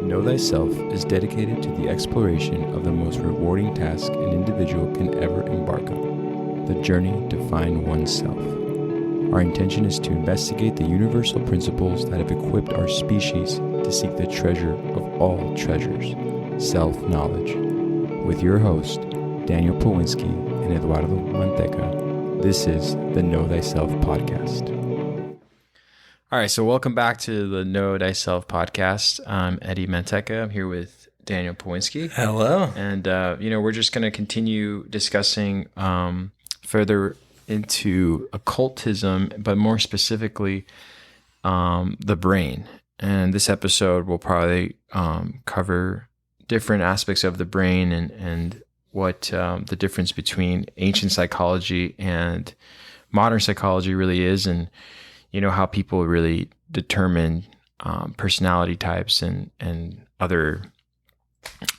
Know Thyself is dedicated to the exploration of the most rewarding task an individual can ever embark on, the journey to find oneself. Our intention is to investigate the universal principles that have equipped our species to seek the treasure of all treasures, self-knowledge. With your host, Daniel Powinski and Eduardo Manteca, this is the Know Thyself podcast. All right, so welcome back to the Know Thyself podcast. I'm Eddie Manteca. I'm here with Daniel Powinski. Hello. And, we're just going to continue discussing further into occultism, but more specifically, the brain. And this episode will probably cover different aspects of the brain and what the difference between ancient psychology and modern psychology really is, and how people really determine personality types and other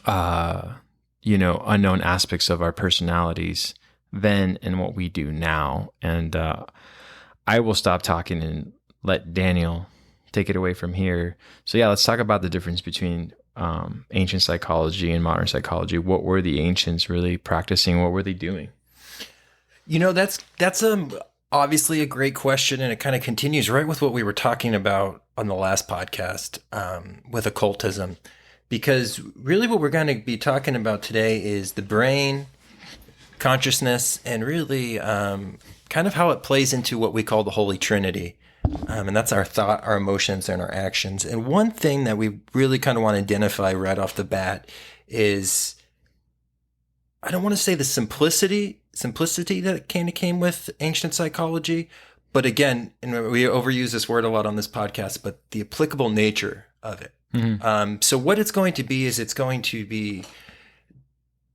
unknown aspects of our personalities then and what we do now. And I will stop talking and let Daniel take it away from here. So let's talk about the difference between ancient psychology and modern psychology. What were the ancients really practicing? What were they doing? That's obviously a great question, and it kind of continues right with what we were talking about on the last podcast with occultism, because really what we're going to be talking about today is the brain, consciousness, and really kind of how it plays into what we call the Holy Trinity. And that's our thought, our emotions, and our actions. And one thing that we really kind of want to identify right off the bat is, I don't want to say the simplicity that kind of came with ancient psychology, but again, and we overuse this word a lot on this podcast, but the applicable nature of it. Mm-hmm. So what it's going to be is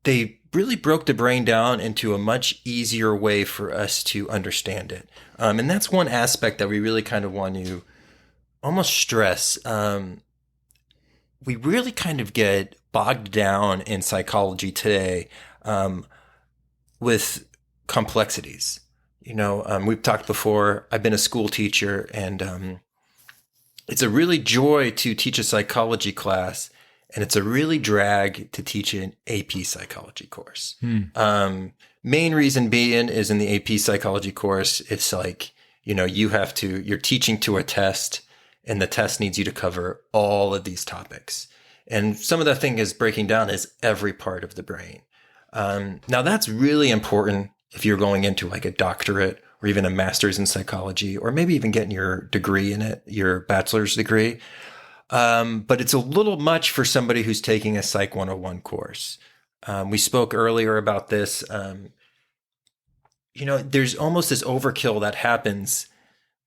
they really broke the brain down into a much easier way for us to understand it. And that's one aspect that we really kind of want to almost stress. We really kind of get bogged down in psychology today with complexities. We've talked before, I've been a school teacher, and it's a really joy to teach a psychology class, and it's a really drag to teach an AP psychology course. Main reason being is in the AP psychology course, it's like, you're teaching to a test, and the test needs you to cover all of these topics. And some of the thing is breaking down is every part of the brain. Now that's really important if you're going into like a doctorate or even a master's in psychology, or maybe even getting your degree in it, your bachelor's degree. But it's a little much for somebody who's taking a Psych 101 course. We spoke earlier about this. There's almost this overkill that happens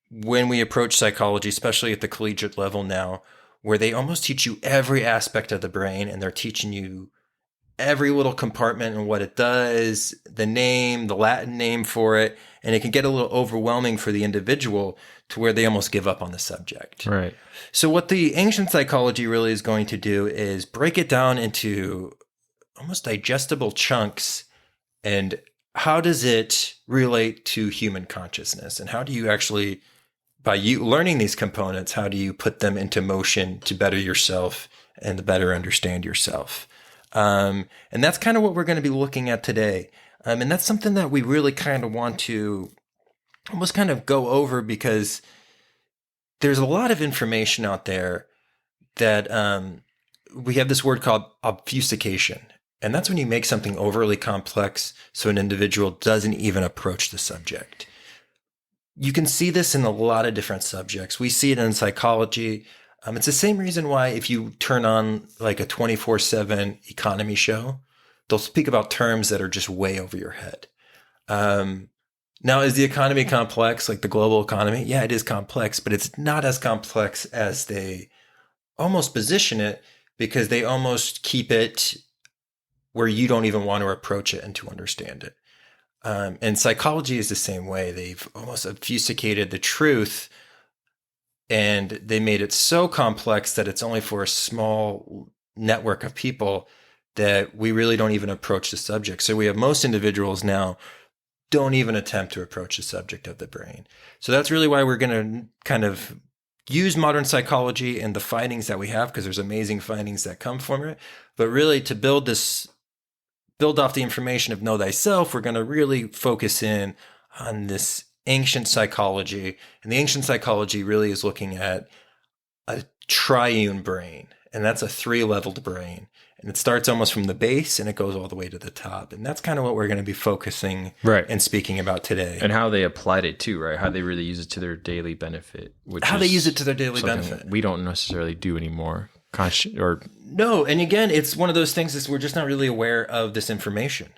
when we approach psychology, especially at the collegiate level now, where they almost teach you every aspect of the brain, and they're teaching you every little compartment and what it does, the name, the Latin name for it, and it can get a little overwhelming for the individual to where they almost give up on the subject. Right. So what the ancient psychology really is going to do is break it down into almost digestible chunks, and how does it relate to human consciousness, and how do you actually, by you learning these components, how do you put them into motion to better yourself and to better understand yourself? And that's kind of what we're going to be looking at today. And that's something that we really kind of want to almost kind of go over, because there's a lot of information out there that we have this word called obfuscation. And that's when you make something overly complex so an individual doesn't even approach the subject. You can see this in a lot of different subjects. We see it in psychology. It's the same reason why if you turn on like a 24/7 economy show, they'll speak about terms that are just way over your head. Now, is the economy complex, like the global economy? Yeah, it is complex, but it's not as complex as they almost position it, because they almost keep it where you don't even want to approach it and to understand it. And psychology is the same way. They've almost obfuscated the truth, and they made it so complex that it's only for a small network of people that we really don't even approach the subject. So we have most individuals now don't even attempt to approach the subject of the brain. So that's really why we're going to kind of use modern psychology and the findings that we have, because there's amazing findings that come from it, but really to build off the information of know thyself, we're going to really focus in on this ancient psychology. And the ancient psychology really is looking at a triune brain, and that's a 3-leveled brain. And it starts almost from the base and it goes all the way to the top. And that's kind of what we're going to be focusing and speaking about today. And how they applied it too, right? How they really use it to their daily benefit. How they use it to their daily benefit. We don't necessarily do anymore. No, and again, it's one of those things is we're just not really aware of this information.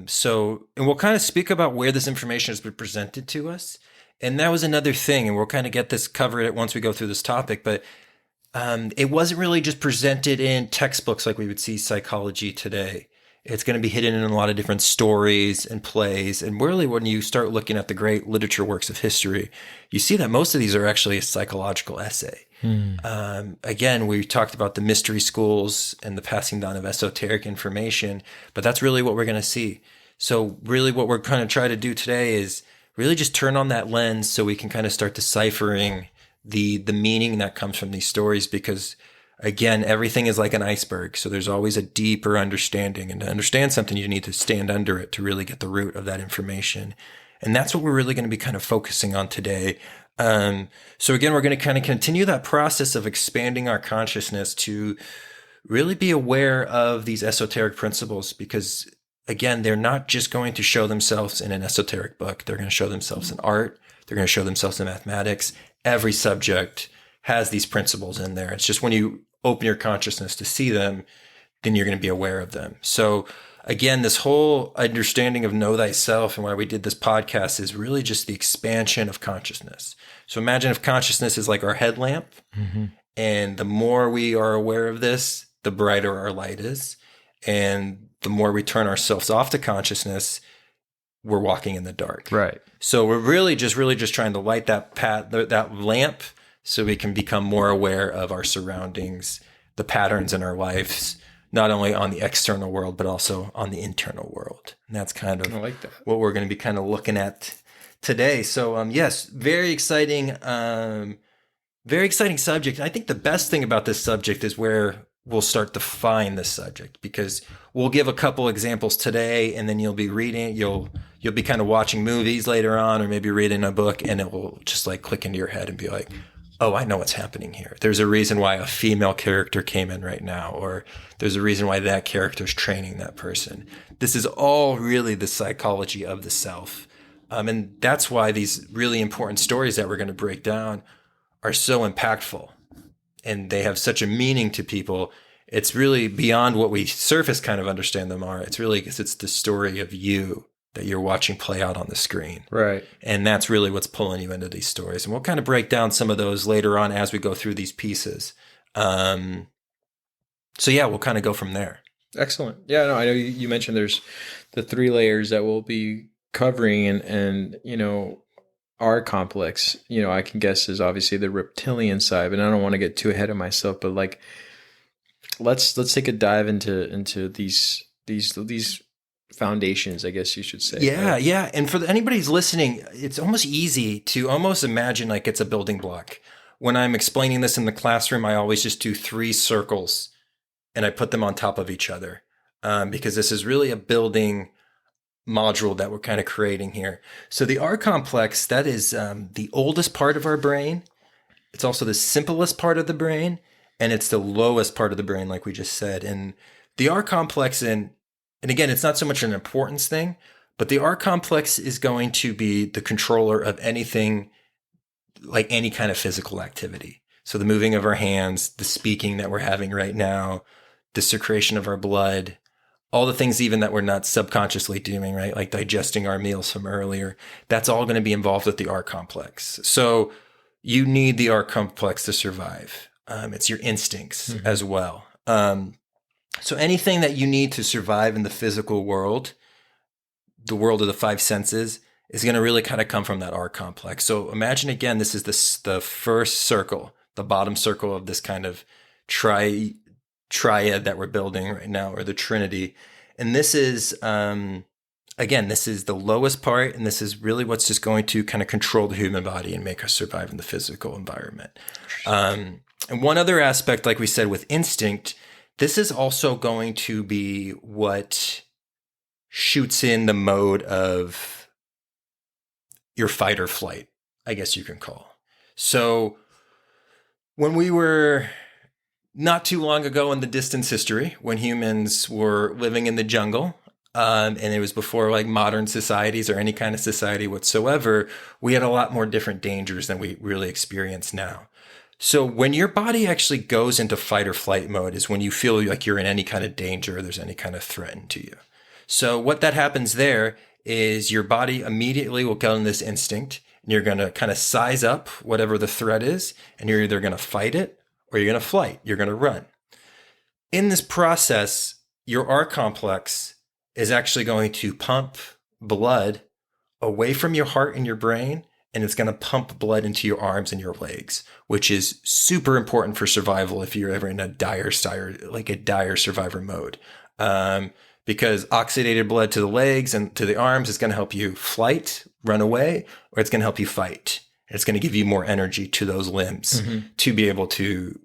So, and we'll kind of speak about where this information has been presented to us. And that was another thing, and we'll kind of get this covered once we go through this topic, but it wasn't really just presented in textbooks like we would see psychology today. It's going to be hidden in a lot of different stories and plays. And really, when you start looking at the great literature works of history, you see that most of these are actually a psychological essay. Again, we talked about the mystery schools and the passing down of esoteric information, but that's really what we're going to see. So really what we're kind of trying to do today is really just turn on that lens so we can kind of start deciphering the meaning that comes from these stories, because again, everything is like an iceberg. So there's always a deeper understanding, and to understand something, you need to stand under it to really get the root of that information. And that's what we're really going to be kind of focusing on today. So again, we're going to kind of continue that process of expanding our consciousness to really be aware of these esoteric principles, because again, they're not just going to show themselves in an esoteric book. They're going to show themselves in art. They're going to show themselves in mathematics. Every subject has these principles in there. It's just when you open your consciousness to see them, then you're going to be aware of them. So again, this whole understanding of know thyself and why we did this podcast is really just the expansion of consciousness. So imagine if consciousness is like our headlamp, and the more we are aware of this, the brighter our light is. And the more we turn ourselves off to consciousness, we're walking in the dark. Right. So we're really just trying to light that lamp so we can become more aware of our surroundings, the patterns in our lives, not only on the external world, but also on the internal world. And that's kind of what we're going to be kind of looking at today. So, yes, very exciting subject. I think the best thing about this subject is where we'll start to find this subject, because we'll give a couple examples today, and then you'll be reading, you'll be kind of watching movies later on, or maybe reading a book, and it will just like click into your head and be like, oh, I know what's happening here. There's a reason why a female character came in right now, or there's a reason why that character's training that person. This is all really the psychology of the self. And that's why these really important stories that we're going to break down are so impactful, and they have such a meaning to people. It's really beyond what we surface kind of understand them are. It's really because it's the story of you that you're watching play out on the screen. Right. And that's really what's pulling you into these stories. And we'll kind of break down some of those later on as we go through these pieces. So yeah, we'll kind of go from there. Excellent. Yeah, no, I know you mentioned there's the 3 layers that we'll be covering, and you know, our complex, you know, I can guess is obviously the reptilian side, and I don't want to get too ahead of myself, but like, let's take a dive into these foundations, I guess you should say. Yeah, yeah. And for anybody who's listening, it's almost easy to almost imagine like it's a building block. When I'm explaining this in the classroom, I always just do 3 circles and I put them on top of each other, because this is really a building module that we're kind of creating here. So the R complex, that is the oldest part of our brain. It's also the simplest part of the brain, and it's the lowest part of the brain, like we just said. And the R complex, and again, it's not so much an importance thing, but the R complex is going to be the controller of anything, like any kind of physical activity. So the moving of our hands, the speaking that we're having right now, the secretion of our blood, all the things even that we're not subconsciously doing, right? Like digesting our meals from earlier, that's all going to be involved with the R complex. So you need the R complex to survive. It's your instincts as well. So anything that you need to survive in the physical world, the world of the 5 senses, is going to really kind of come from that R complex. So imagine again, this is the first circle, the bottom circle of this kind of triad that we're building right now, or the Trinity. And this is again, this is the lowest part, and this is really what's just going to kind of control the human body and make us survive in the physical environment. And one other aspect, like we said, with instinct, this is also going to be what shoots in the mode of your fight or flight, I guess you can call. So when we were not too long ago in the distant history, when humans were living in the jungle, and it was before like modern societies or any kind of society whatsoever, we had a lot more different dangers than we really experience now. So when your body actually goes into fight or flight mode is when you feel like you're in any kind of danger or there's any kind of threat to you. So what that happens there is your body immediately will go in this instinct, and you're going to kind of size up whatever the threat is, and you're either going to fight it or you're going to flight. You're going to run. In this process, your R complex is actually going to pump blood away from your heart and your brain, and it's going to pump blood into your arms and your legs, which is super important for survival if you're ever in a dire survivor mode. Because oxidated blood to the legs and to the arms is going to help you flight, run away, or it's going to help you fight. It's going to give you more energy to those limbs to be able to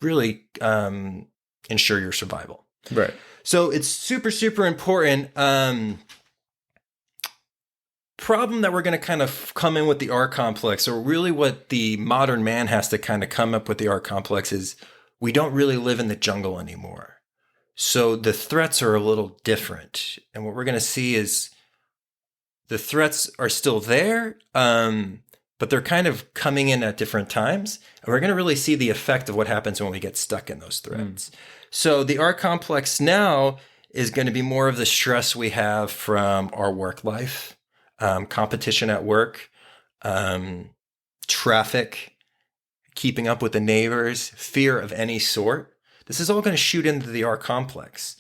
really ensure your survival. Right. So it's super, super important. Problem that we're going to kind of come in with the R complex, or really what the modern man has to kind of come up with the R complex, is we don't really live in the jungle anymore. So the threats are a little different. And what we're going to see is the threats are still there, but they're kind of coming in at different times. And we're going to really see the effect of what happens when we get stuck in those threats. So the R complex now is going to be more of the stress we have from our work life, competition at work, traffic, keeping up with the neighbors, fear of any sort. This is all going to shoot into the R complex.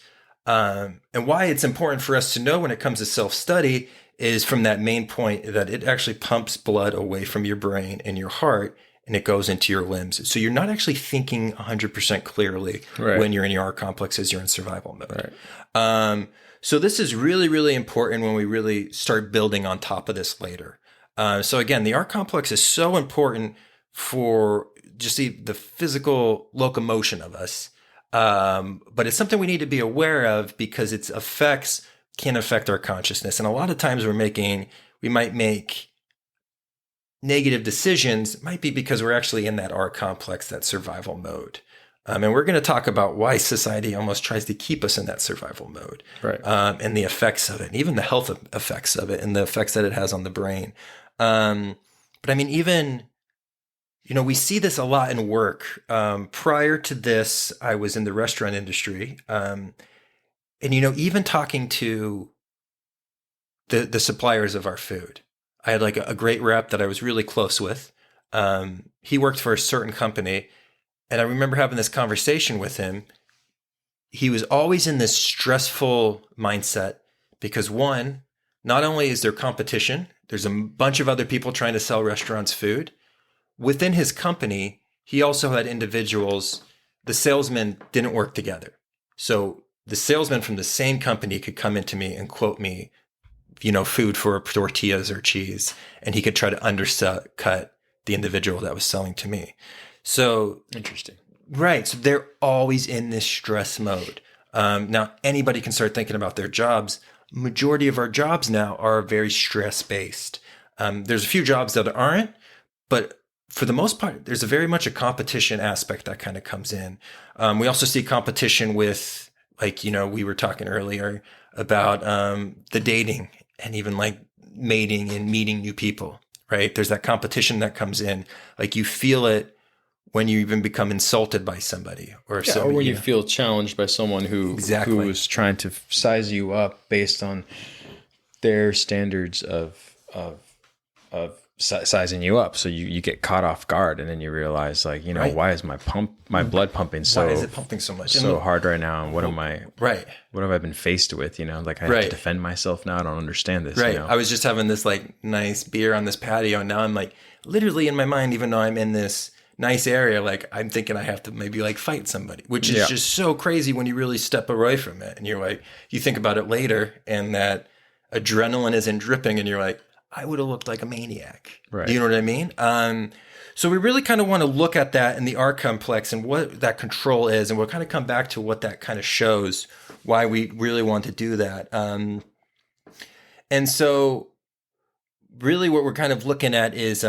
And why it's important for us to know when it comes to self-study is from that main point that it actually pumps blood away from your brain and your heart, and it goes into your limbs. So you're not actually thinking 100% clearly when you're in your R complex as you're in survival mode. Right. So this is really, really important when we really start building on top of this later. So again, the R complex is so important for just the physical locomotion of us. But it's something we need to be aware of because its effects can affect our consciousness. And a lot of times we might make negative decisions, might be because we're actually in that R complex, that survival mode. And we're going to talk about why society almost tries to keep us in that survival mode, right? And the effects of it, and even the health effects of it, and the effects that it has on the brain. But I mean, even, we see this a lot in work. Prior to this, I was in the restaurant industry. And, even talking to the suppliers of our food, I had like a great rep that I was really close with. He worked for a certain company. And I remember having this conversation with him. He was always in this stressful mindset because, one, not only is there competition, there's a bunch of other people trying to sell restaurants food. Within his company, he also had individuals, the salesmen didn't work together. So the salesman from the same company could come into me and quote me, food for tortillas or cheese, and he could try to undercut the individual that was selling to me. So interesting. Right. So they're always in this stress mode. Now, anybody can start thinking about their jobs. Majority of our jobs now are very stress-based. There's a few jobs that aren't, but for the most part, there's very much a competition aspect that kind of comes in. We also see competition with, we were talking earlier about the dating and even like mating and meeting new people, right? There's that competition that comes in. Like you feel it when you even become insulted by somebody or when you feel challenged by someone who is trying to size you up based on their standards of sizing you up. So you get caught off guard, and then you realize why is my blood pumping so, why is it pumping so much so hard right now? And what have I been faced with? I have to defend myself now. I don't understand this. Right. I was just having this like nice beer on this patio, and now I'm like literally in my mind, even though I'm in this nice area, like I'm thinking I have to maybe like fight somebody, which is just so crazy when you really step away from it. And you're like, you think about it later, and that adrenaline isn't dripping and you're like, I would have looked like a maniac. Right. Do you know what I mean? So we really kind of want to look at that in the R complex and what that control is. And we'll kind of come back to what that kind of shows, why we really want to do that. And so really what we're kind of looking at is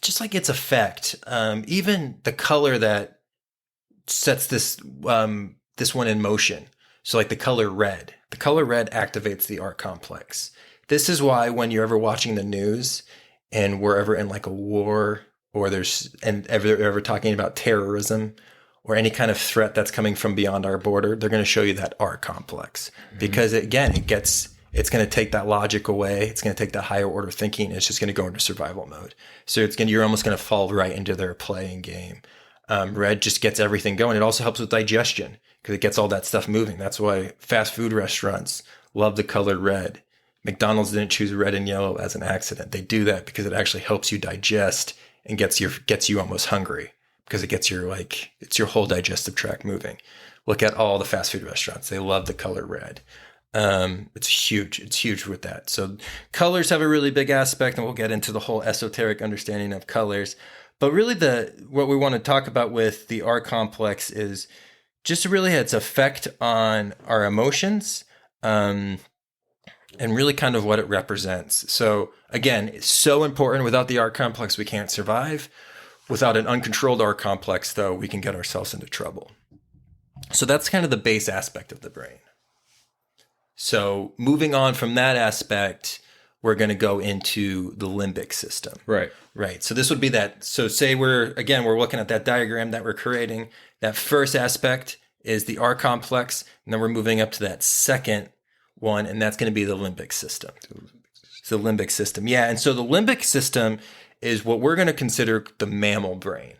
just like its effect. Even the color that sets this one in motion. So like the color red activates the R complex. This is why when you're ever watching the news and we're ever in like a war or ever talking about terrorism or any kind of threat that's coming from beyond our border, they're going to show you that R complex because it's going to take that logic away. It's going to take that higher order thinking. It's just going to go into survival mode. So you're almost going to fall right into their playing game. Red just gets everything going. It also helps with digestion because it gets all that stuff moving. That's why fast food restaurants love the color red. McDonald's didn't choose red and yellow as an accident. They do that because it actually helps you digest and gets you almost hungry because it gets it's your whole digestive tract moving. Look at all the fast food restaurants. They love the color red. It's huge. It's huge with that. So colors have a really big aspect, and we'll get into the whole esoteric understanding of colors. But really what we want to talk about with the R complex is just really its effect on our emotions, and really kind of what it represents. So again, it's so important. Without the R complex, we can't survive. Without an uncontrolled R complex, though, we can get ourselves into trouble. So that's kind of the base aspect of the brain. So moving on from that aspect, we're going to go into the limbic system. Right. Right. So this would be that. So say we're looking at that diagram that we're creating. That first aspect is the R complex. And then we're moving up to that second one, and that's going to be the limbic system. It's the limbic system. Yeah. And so the limbic system is what we're going to consider the mammal brain.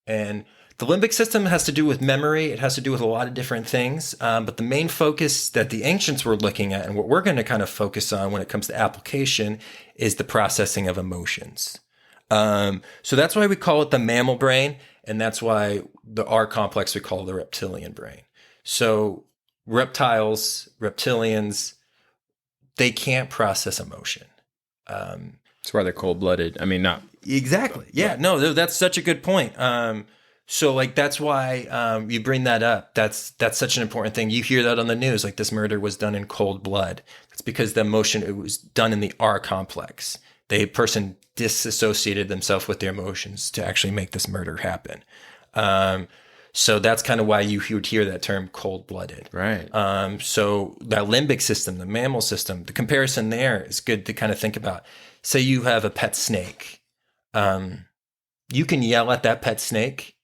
And the limbic system has to do with memory. It has to do with a lot of different things. But the main focus that the ancients were looking at and what we're going to kind of focus on when it comes to application is the processing of emotions. So that's why we call it the mammal brain. And that's why the R complex we call the reptilian brain. So reptiles, reptilians, they can't process emotion. That's why they're cold-blooded. I mean, not exactly. Yeah. No, that's such a good point. So like that's why you bring that up. That's such an important thing. You hear that on the news, like this murder was done in cold blood. That's because the emotion, it was done in the R complex. The person disassociated themselves with their emotions to actually make this murder happen. So that's kind of why you would hear that term cold-blooded. Right. So that limbic system, the mammal system, the comparison there is good to kind of think about. Say you have a pet snake. You can yell at that pet snake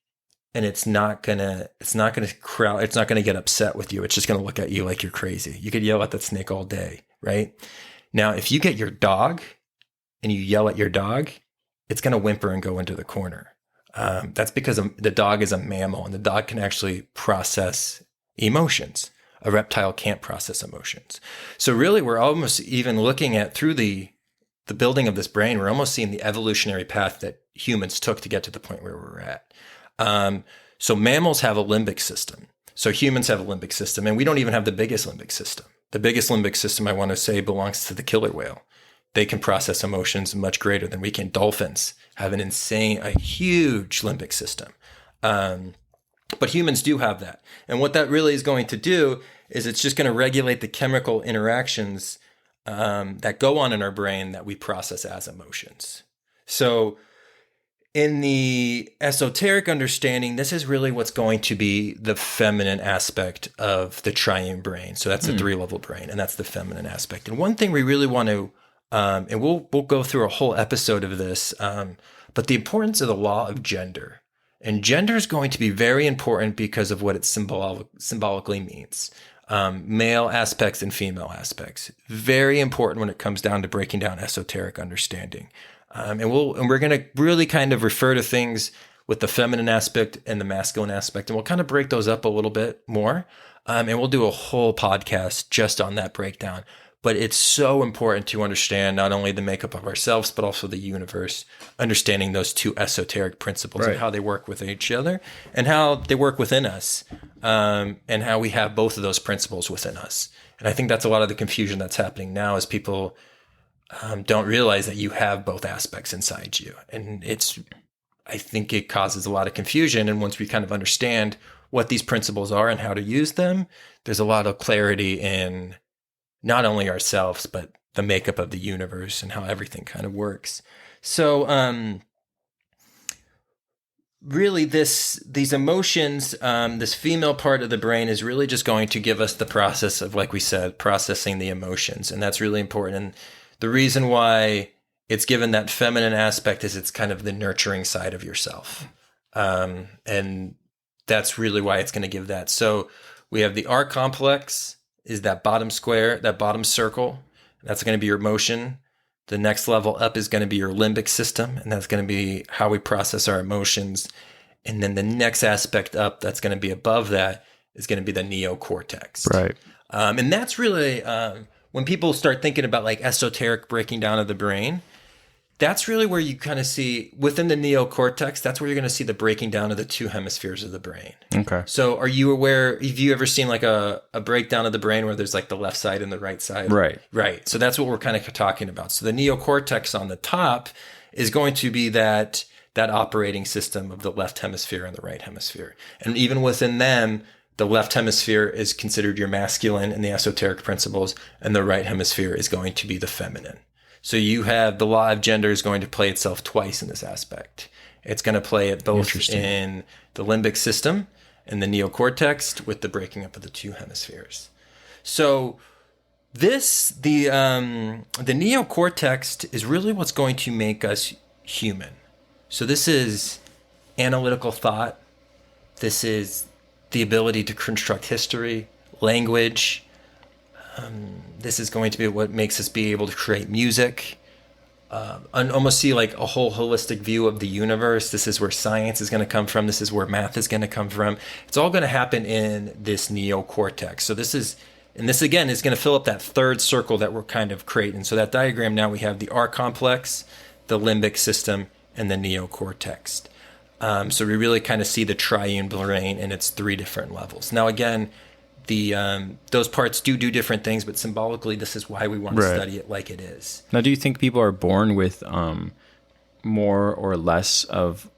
and it's not gonna get upset with you. It's just gonna look at you like you're crazy. You could yell at that snake all day, right? Now, if you get your dog and you yell at your dog, it's gonna whimper and go into the corner. That's because the dog is a mammal and the dog can actually process emotions. A reptile can't process emotions. So really, we're almost even looking at through the building of this brain, we're almost seeing the evolutionary path that humans took to get to the point where we're at. So mammals have a limbic system. So humans have a limbic system, and we don't even have the biggest limbic system. The biggest limbic system, I want to say, belongs to the killer whale. They can process emotions much greater than we can. Dolphins have a huge limbic system. But humans do have that. And what that really is going to do is it's just going to regulate the chemical interactions that go on in our brain that we process as emotions. So in the esoteric understanding, this is really what's going to be the feminine aspect of the triune brain. So that's the 3-level brain, and that's the feminine aspect. And one thing we really want to, and we'll go through a whole episode of this, but the importance of the law of gender. And gender is going to be very important because of what it symbolically means. Male aspects and female aspects. Very important when it comes down to breaking down esoteric understanding. And we're going to really kind of refer to things with the feminine aspect and the masculine aspect, and we'll kind of break those up a little bit more. And we'll do a whole podcast just on that breakdown. But it's so important to understand not only the makeup of ourselves, but also the universe, understanding those two esoteric principles and how they work with each other and how they work within us, and how we have both of those principles within us. And I think that's a lot of the confusion that's happening now is people don't realize that you have both aspects inside you. And I think it causes a lot of confusion. And once we kind of understand what these principles are and how to use them, there's a lot of clarity in not only ourselves, but the makeup of the universe and how everything kind of works. So, really these emotions, this female part of the brain is really just going to give us the process of, like we said, processing the emotions. And that's really important. And the reason why it's given that feminine aspect is it's kind of the nurturing side of yourself. And that's really why it's going to give that. So we have the R complex is that bottom square, that bottom circle. That's going to be your emotion. The next level up is going to be your limbic system, and that's going to be how we process our emotions. And then the next aspect up that's going to be above that is going to be the neocortex. Right. And that's really, when people start thinking about like esoteric breaking down of the brain, that's really where you kind of see within the neocortex, that's where you're going to see the breaking down of the two hemispheres of the brain. Okay. So are you aware, have you ever seen like a breakdown of the brain where there's like the left side and the right side? Right. Right. So that's what we're kind of talking about. So the neocortex on the top is going to be that operating system of the left hemisphere and the right hemisphere. And even within them, the left hemisphere is considered your masculine in the esoteric principles, and the right hemisphere is going to be the feminine. So you have the law of gender is going to play itself twice in this aspect. It's going to play it both in the limbic system and the neocortex with the breaking up of the two hemispheres. So the neocortex is really what's going to make us human. So this is analytical thought. This is the ability to construct history, language. This is going to be what makes us be able to create music, and almost see like a whole holistic view of the universe. This is where science is going to come from. This is where math is going to come from. It's all going to happen in this neocortex. So this again is going to fill up that third circle that we're kind of creating. So that diagram now we have the R complex, the limbic system, and the neocortex. So we really kind of see the triune brain in its three different levels. Now again, those parts do different things, but symbolically, this is why we want to study it like it is. Now, do you think people are born with more or less of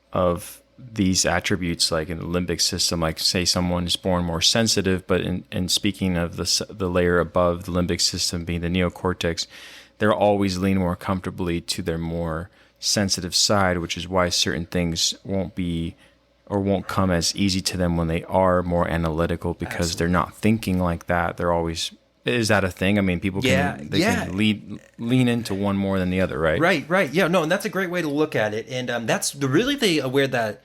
these attributes, like in the limbic system? Like, say someone is born more sensitive, but in speaking of the layer above the limbic system being the neocortex, they're always lean more comfortably to their more sensitive side, which is why certain things won't come as easy to them when they are more analytical, because they're not thinking like that. They're always, is that a thing? I mean, people can lean into one more than the other, right? Right. Yeah, no, and that's a great way to look at it. And that's aware that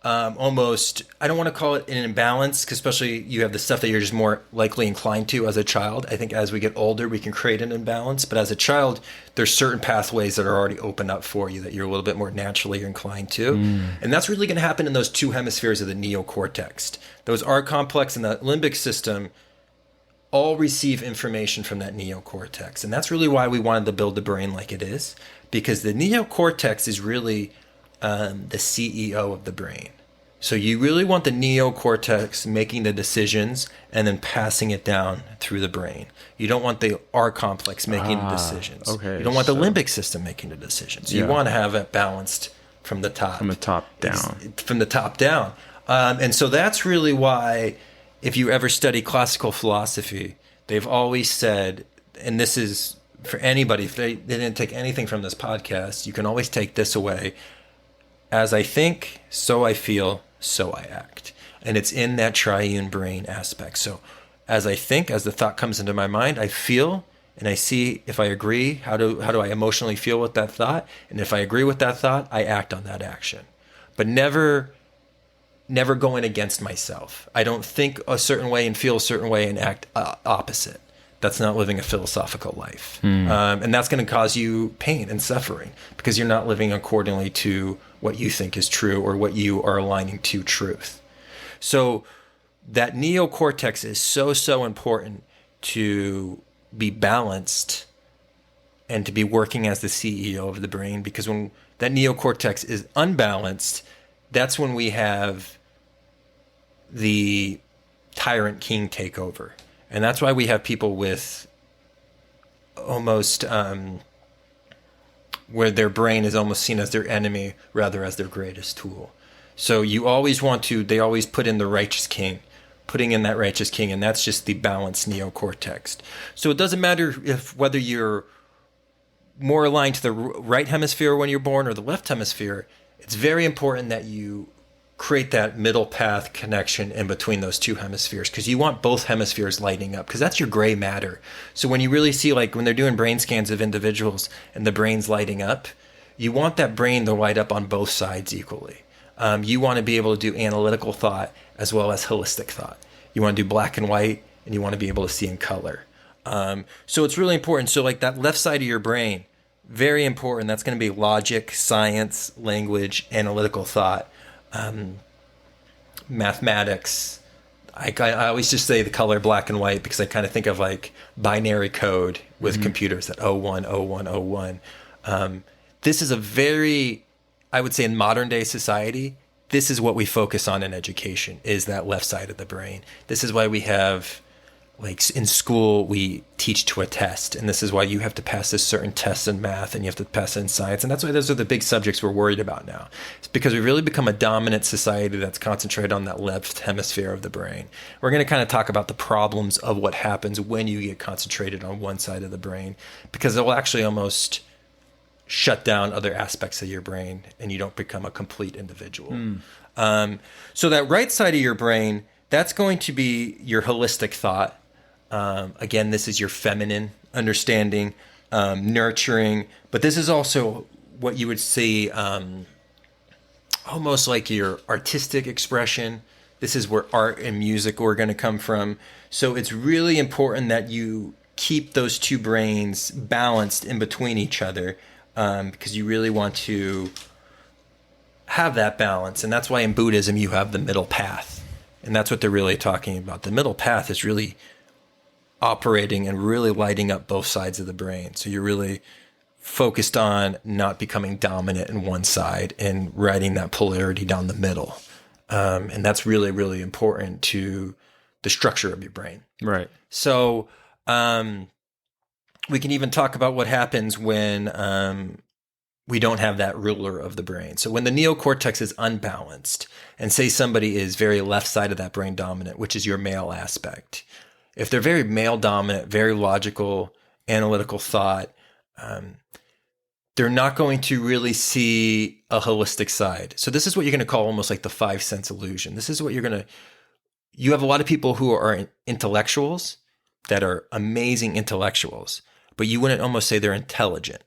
almost, I don't want to call it an imbalance, because especially you have the stuff that you're just more likely inclined to as a child. I think as we get older, we can create an imbalance. But as a child, there's certain pathways that are already opened up for you that you're a little bit more naturally inclined to. And that's really going to happen in those two hemispheres of the neocortex. Those R complex and the limbic system all receive information from that neocortex. And that's really why we wanted to build the brain like it is, because the neocortex is really the CEO of the brain. So you really want the neocortex making the decisions and then passing it down through the brain. You don't want the R complex making the decisions. Okay, you don't want the limbic system making the decisions. You want to have it balanced from the top. From the top down. From the top down. And so that's really why, if you ever study classical philosophy, they've always said, and this is for anybody, if they didn't take anything from this podcast, you can always take this away: as I think, so I feel, so I act. And it's in that triune brain aspect. So as I think, as the thought comes into my mind, I feel and I see if I agree, how do I emotionally feel with that thought? And if I agree with that thought, I act on that action. But never going against myself. I don't think a certain way and feel a certain way and act opposite. That's not living a philosophical life. And that's going to cause you pain and suffering, because you're not living accordingly to what you think is true or what you are aligning to truth. So that neocortex is so important to be balanced and to be working as the CEO of the brain, because when that neocortex is unbalanced, that's when we have the tyrant king take over. And that's why we have people with almost where their brain is almost seen as their enemy rather as their greatest tool. So you always they always put in the righteous king, putting in that righteous king, and that's just the balanced neocortex. So it doesn't matter whether you're more aligned to the right hemisphere when you're born or the left hemisphere. It's very important that you create that middle path connection in between those two hemispheres, because you want both hemispheres lighting up, because that's your gray matter. So when you really see, like when they're doing brain scans of individuals and the brain's lighting up, you want that brain to light up on both sides equally. You want to be able to do analytical thought as well as holistic thought. You want to do black and white, and you want to be able to see in color. So it's really important. So like that left side of your brain, very important. That's going to be logic, science, language, analytical thought, mathematics. I always just say the color black and white because I kind of think of like binary code with computers, that 01, 01, 01. This is a very, I would say in modern day society, this is what we focus on in education, is that left side of the brain. This is why we have, like in school, we teach to a test. And this is why you have to pass this certain test in math and you have to pass it in science. And that's why those are the big subjects we're worried about now. It's because we've really become a dominant society that's concentrated on that left hemisphere of the brain. We're going to kind of talk about the problems of what happens when you get concentrated on one side of the brain, because it will actually almost shut down other aspects of your brain and you don't become a complete individual. So that right side of your brain, that's going to be your holistic thought. Again, this is your feminine understanding, nurturing, but this is also what you would see almost like your artistic expression. This is where art and music are going to come from. So it's really important that you keep those two brains balanced in between each other, because you really want to have that balance. And that's why in Buddhism you have the middle path. And that's what they're really talking about. The middle path is really operating and really lighting up both sides of the brain. So you're really focused on not becoming dominant in one side and riding that polarity down the middle. And that's really, really important to the structure of your brain. Right. So we can even talk about what happens when we don't have that ruler of the brain. So when the neocortex is unbalanced, and say somebody is very left side of that brain dominant, which is your male aspect. If they're very male dominant, very logical, analytical thought, they're not going to really see a holistic side. So this is what you're going to call almost like the 5 sense illusion. This is what you have a lot of people who are intellectuals that are amazing intellectuals, but you wouldn't almost say they're intelligent.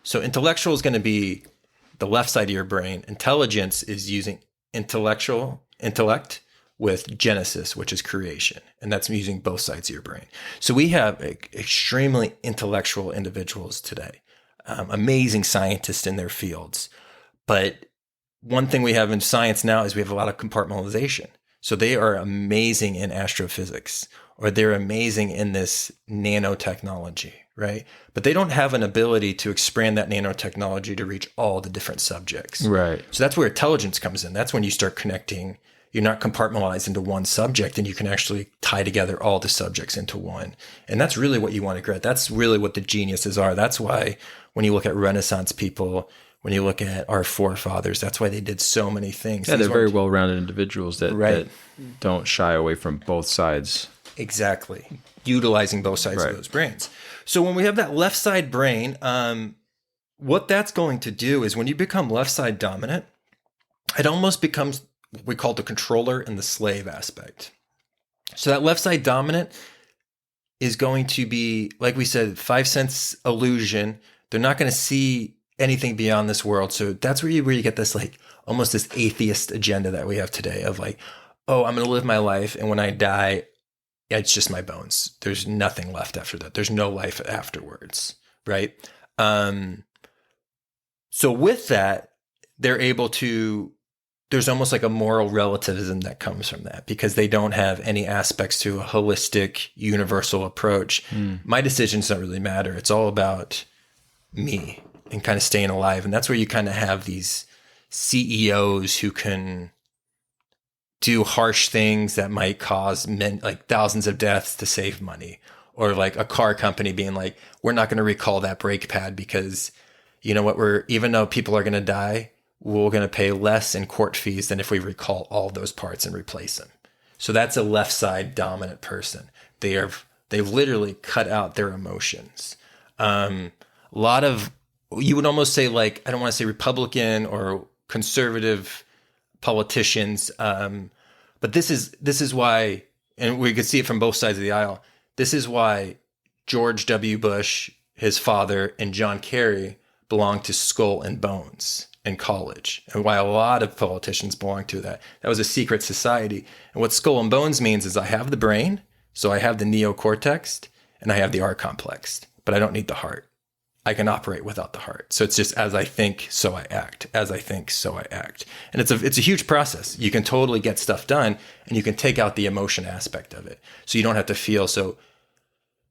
So intellectual is going to be the left side of your brain. Intelligence is using intellect with genesis, which is creation. And that's using both sides of your brain. So we have extremely intellectual individuals today, amazing scientists in their fields. But one thing we have in science now is we have a lot of compartmentalization. So they are amazing in astrophysics, or they're amazing in this nanotechnology, right? But they don't have an ability to expand that nanotechnology to reach all the different subjects. Right. So that's where intelligence comes in. That's when you start connecting. You're not compartmentalized into one subject, and you can actually tie together all the subjects into one. And that's really what you want to get. That's really what the geniuses are. That's why when you look at Renaissance people, when you look at our forefathers, that's why they did so many things. Yeah, they're very well-rounded individuals that, right, that don't shy away from both sides. Exactly. Utilizing both sides right. of those brains. So when we have that left side brain, what that's going to do is when you become left side dominant, it almost becomes what we call the controller and the slave aspect. So that left side dominant is going to be, like we said, 5 sense illusion. They're not going to see anything beyond this world. So that's where you get this, like, almost this atheist agenda that we have today of like, oh, I'm going to live my life, and when I die, it's just my bones. There's nothing left after that. There's no life afterwards, right? So with that, they're able to there's almost like a moral relativism that comes from that because they don't have any aspects to a holistic, universal approach. My decisions don't really matter. It's all about me and kind of staying alive. And that's where you kind of have these CEOs who can do harsh things that might cause like thousands of deaths to save money, or like a car company being like, we're not going to recall that brake pad because you know what, even though people are going to die, we're going to pay less in court fees than if we recall all those parts and replace them. So that's a left side dominant person. They've literally cut out their emotions. A lot of, you would almost say like, I don't want to say Republican or conservative politicians, but this is why, and we could see it from both sides of the aisle. This is why George W. Bush, his father, and John Kerry belonged to Skull and Bones in college, and why a lot of politicians belong to that. That was a secret society. And what Skull and Bones means is I have the brain, so I have the neocortex, and I have the R complex, but I don't need the heart. I can operate without the heart. So it's just as I think, so I act. As I think, so I act. And it's a huge process. You can totally get stuff done, and you can take out the emotion aspect of it. So you don't have to feel. So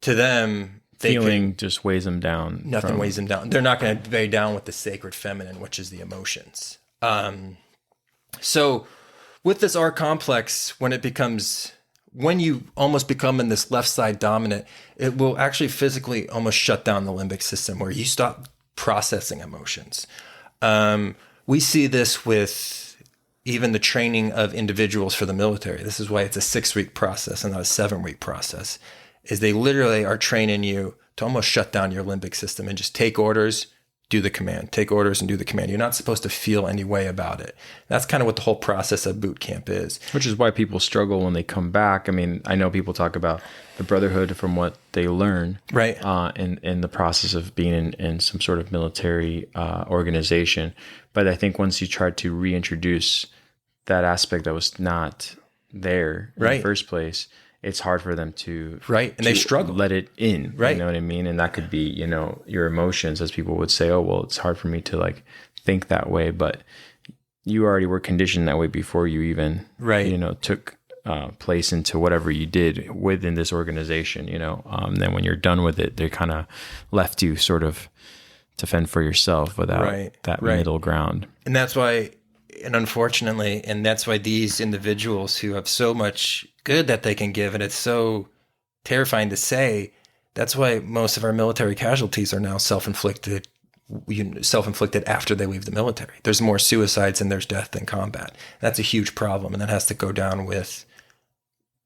to them, feeling just weighs them down. Nothing weighs them down. They're not going to weigh down with the sacred feminine, which is the emotions. So with this R complex, when you almost become in this left side dominant, it will actually physically almost shut down the limbic system where you stop processing emotions. We see this with even the training of individuals for the military. This is why it's a 6-week process and not a 7-week process, is they literally are training you to almost shut down your limbic system and just take orders, do the command, take orders and do the command. You're not supposed to feel any way about it. That's kind of what the whole process of boot camp is. Which is why people struggle when they come back. I mean, I know people talk about the brotherhood from what they learn, right? In the process of being in some sort of military organization. But I think once you try to reintroduce that aspect that was not there in the first place, it's hard for them to and they struggle let it in, you know what I mean? And that could be, you know, your emotions, as people would say, oh, well, it's hard for me to like think that way, but you already were conditioned that way before you even, you know, took place into whatever you did within this organization, you know. Then when you're done with it, they kind of left you sort of to fend for yourself without that middle ground. And that's why, and unfortunately, and that's why these individuals who have so much good that they can give, and it's so terrifying to say, that's why most of our military casualties are now self-inflicted after they leave the military. There's more suicides and there's death than combat. That's a huge problem, and that has to go down with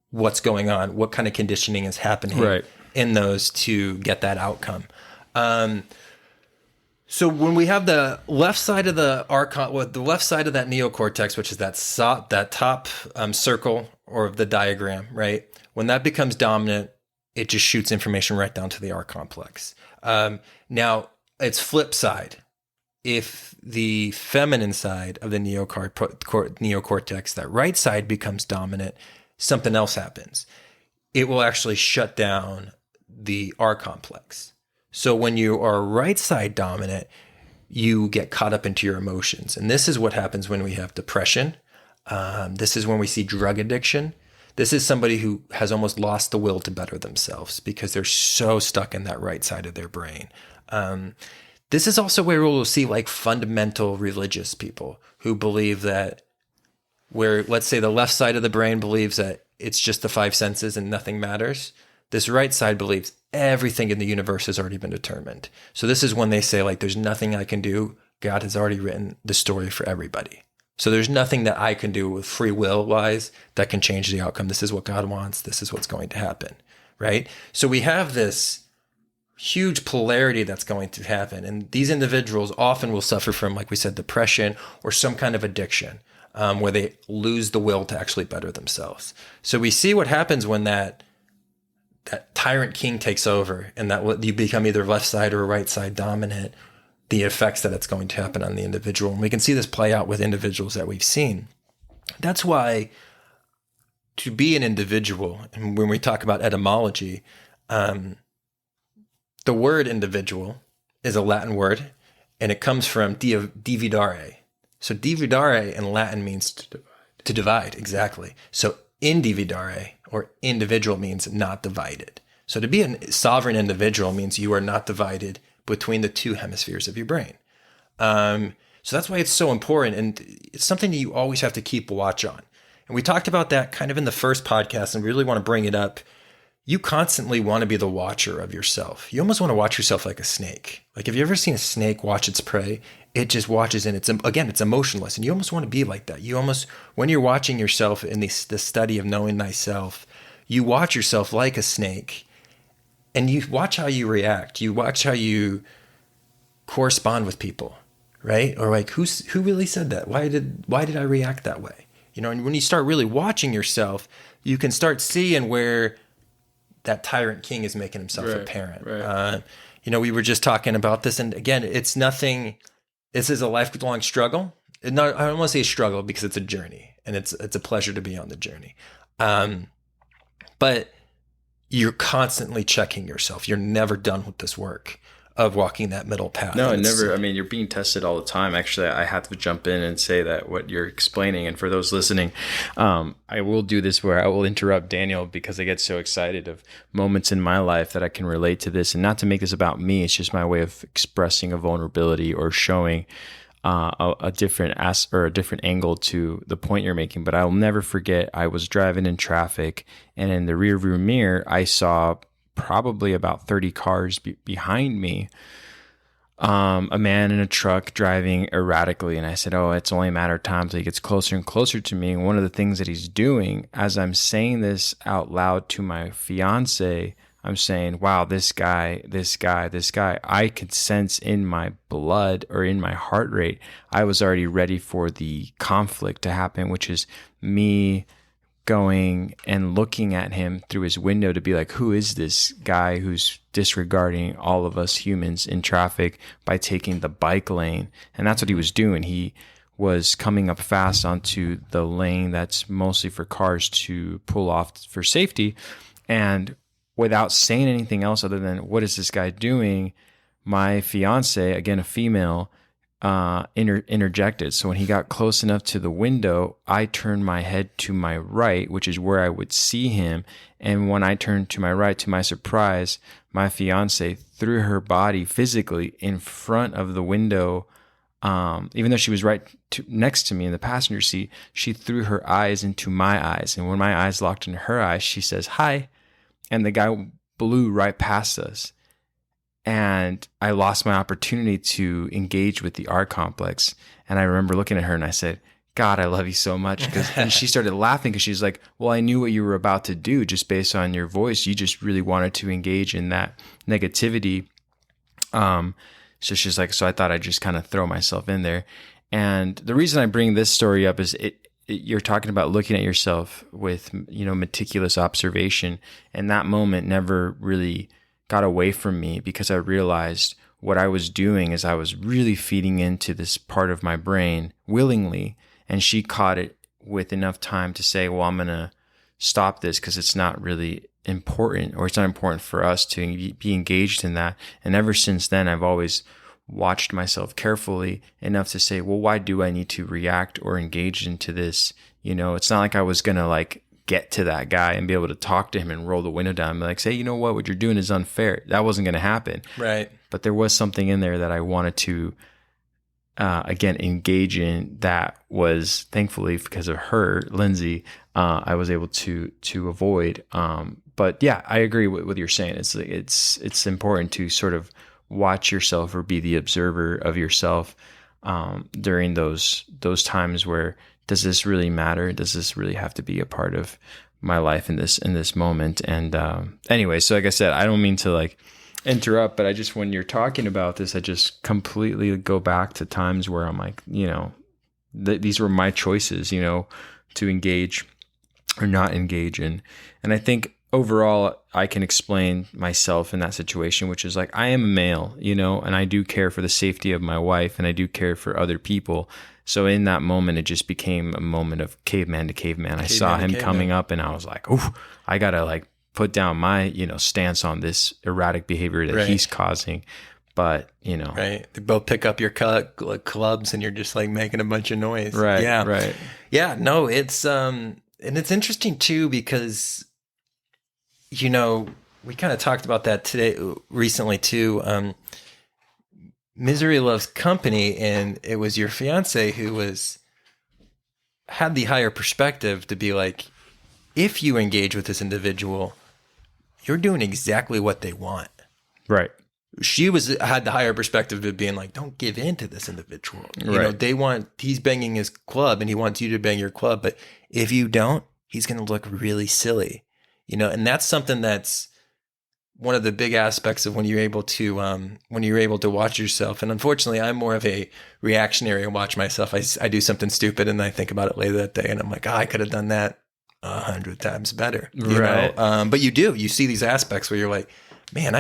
what's going on, what kind of conditioning is happening in those to get that outcome. So when we have the left side of the left side of that neocortex, which is that top circle or the diagram, right? When that becomes dominant, it just shoots information right down to the R complex. Now, it's flip side. If the feminine side of the neocortex, that right side becomes dominant, something else happens. It will actually shut down the R complex. So when you are right side dominant, you get caught up into your emotions. And this is what happens when we have depression. This is when we see drug addiction. This is somebody who has almost lost the will to better themselves because they're so stuck in that right side of their brain. This is also where we'll see like fundamental religious people who believe that where, let's say, the left side of the brain believes that it's just the 5 senses and nothing matters. This right side believes everything in the universe has already been determined. So this is when they say, like, there's nothing I can do. God has already written the story for everybody. So there's nothing that I can do with free will wise that can change the outcome. This is what God wants. This is what's going to happen, right? So we have this huge polarity that's going to happen. And these individuals often will suffer from, like we said, depression or some kind of addiction where they lose the will to actually better themselves. So we see what happens when that tyrant king takes over and that you become either left side or right side dominant, the effects that it's going to happen on the individual. And we can see this play out with individuals that we've seen. That's why to be an individual, and when we talk about etymology, the word individual is a Latin word, and it comes from dividare. So dividere in Latin means to divide, exactly. So individare, or individual, means not divided. So to be a sovereign individual means you are not divided between the two hemispheres of your brain. So that's why it's so important, and it's something that you always have to keep watch on. And we talked about that kind of in the first podcast, and we really want to bring it up. You constantly want to be the watcher of yourself. You almost want to watch yourself like a snake. Like, have you ever seen a snake watch its prey? It just watches, and it's emotionless. And you almost want to be like that. You almost, when you're watching yourself in the study of knowing thyself, you watch yourself like a snake, and you watch how you react. You watch how you correspond with people, right? Or like, who really said that? Why did I react that way? And when you start really watching yourself, you can start seeing where that tyrant king is making himself apparent. Right. We were just talking about this, and again, it's nothing. This is a lifelong struggle. I don't want to say a struggle because it's a journey, and it's a pleasure to be on the journey. But you're constantly checking yourself. You're never done with this work of walking that middle path. No, never. I mean, you're being tested all the time. Actually, I have to jump in and say that what you're explaining, and for those listening, I will do this where I will interrupt Daniel because I get so excited of moments in my life that I can relate to this, and not to make this about me. It's just my way of expressing a vulnerability or showing a different a different angle to the point you're making. But I'll never forget, I was driving in traffic, and in the rearview mirror, I saw probably about 30 cars behind me, a man in a truck driving erratically. And I said, oh, it's only a matter of time till he gets closer and closer to me. And one of the things that he's doing, as I'm saying this out loud to my fiance, I'm saying, wow, this guy, I could sense in my blood or in my heart rate, I was already ready for the conflict to happen, which is me going and looking at him through his window to be like, who is this guy who's disregarding all of us humans in traffic by taking the bike lane? And that's what he was doing. He was coming up fast onto the lane that's mostly for cars to pull off for safety. And without saying anything else other than, what is this guy doing? My fiance, again, a female, interjected. So when he got close enough to the window, I turned my head to my right, which is where I would see him. And when I turned to my right, to my surprise, my fiance threw her body physically in front of the window. Even though she was next to me in the passenger seat, she threw her eyes into my eyes. And when my eyes locked into her eyes, she says, hi. And the guy blew right past us. And I lost my opportunity to engage with the art complex. And I remember looking at her and I said, God, I love you so much. And she started laughing because she's like, well, I knew what you were about to do just based on your voice. You just really wanted to engage in that negativity. So she's like, so I thought I'd just kind of throw myself in there. And the reason I bring this story up is you're talking about looking at yourself with, meticulous observation. And that moment never really got away from me because I realized what I was doing is I was really feeding into this part of my brain willingly. And she caught it with enough time to say, well, I'm going to stop this because it's not really important, or it's not important for us to be engaged in that. And ever since then, I've always watched myself carefully enough to say, well, why do I need to react or engage into this? It's not like I was going to get to that guy and be able to talk to him and roll the window down and be like, say, you know what you're doing is unfair. That wasn't going to happen. Right. But there was something in there that I wanted to, again, engage in. That was thankfully because of her, Lindsay, I was able to avoid. But yeah, I agree with what you're saying. It's important to sort of watch yourself or be the observer of yourself during those times where, does this really matter? Does this really have to be a part of my life in this moment? And anyway, so like I said, I don't mean to interrupt, but I just, when you're talking about this, I just completely go back to times where I'm like, these were my choices, to engage or not engage in. And I think overall, I can explain myself in that situation, which is I am a male, and I do care for the safety of my wife, and I do care for other people. So in that moment, it just became a moment of caveman to caveman. I saw him coming up, and I was like, "Oh, I gotta put down my stance on this erratic behavior that he's causing." but you know, Right. They both pick up your clubs and you're just like making a bunch of noise. right, Yeah. right, Yeah. No, it's, and it's interesting too, because, you know, we kind of talked about that recently too. Misery Loves Company, and it was your fiance who had the higher perspective to be like, if you engage with this individual, you're doing exactly what they want. right. She had the higher perspective of being like, don't give in to this individual. You know, he's banging his club and he wants you to bang your club. But if you don't, he's going to look really silly, you know? And that's something that's one of the big aspects of when you're able to watch yourself. And unfortunately, I'm more of a reactionary and watch myself. I do something stupid and I think about it later that day and I'm like, I could have done that 100 times better, you know? But you see these aspects where you're like, man,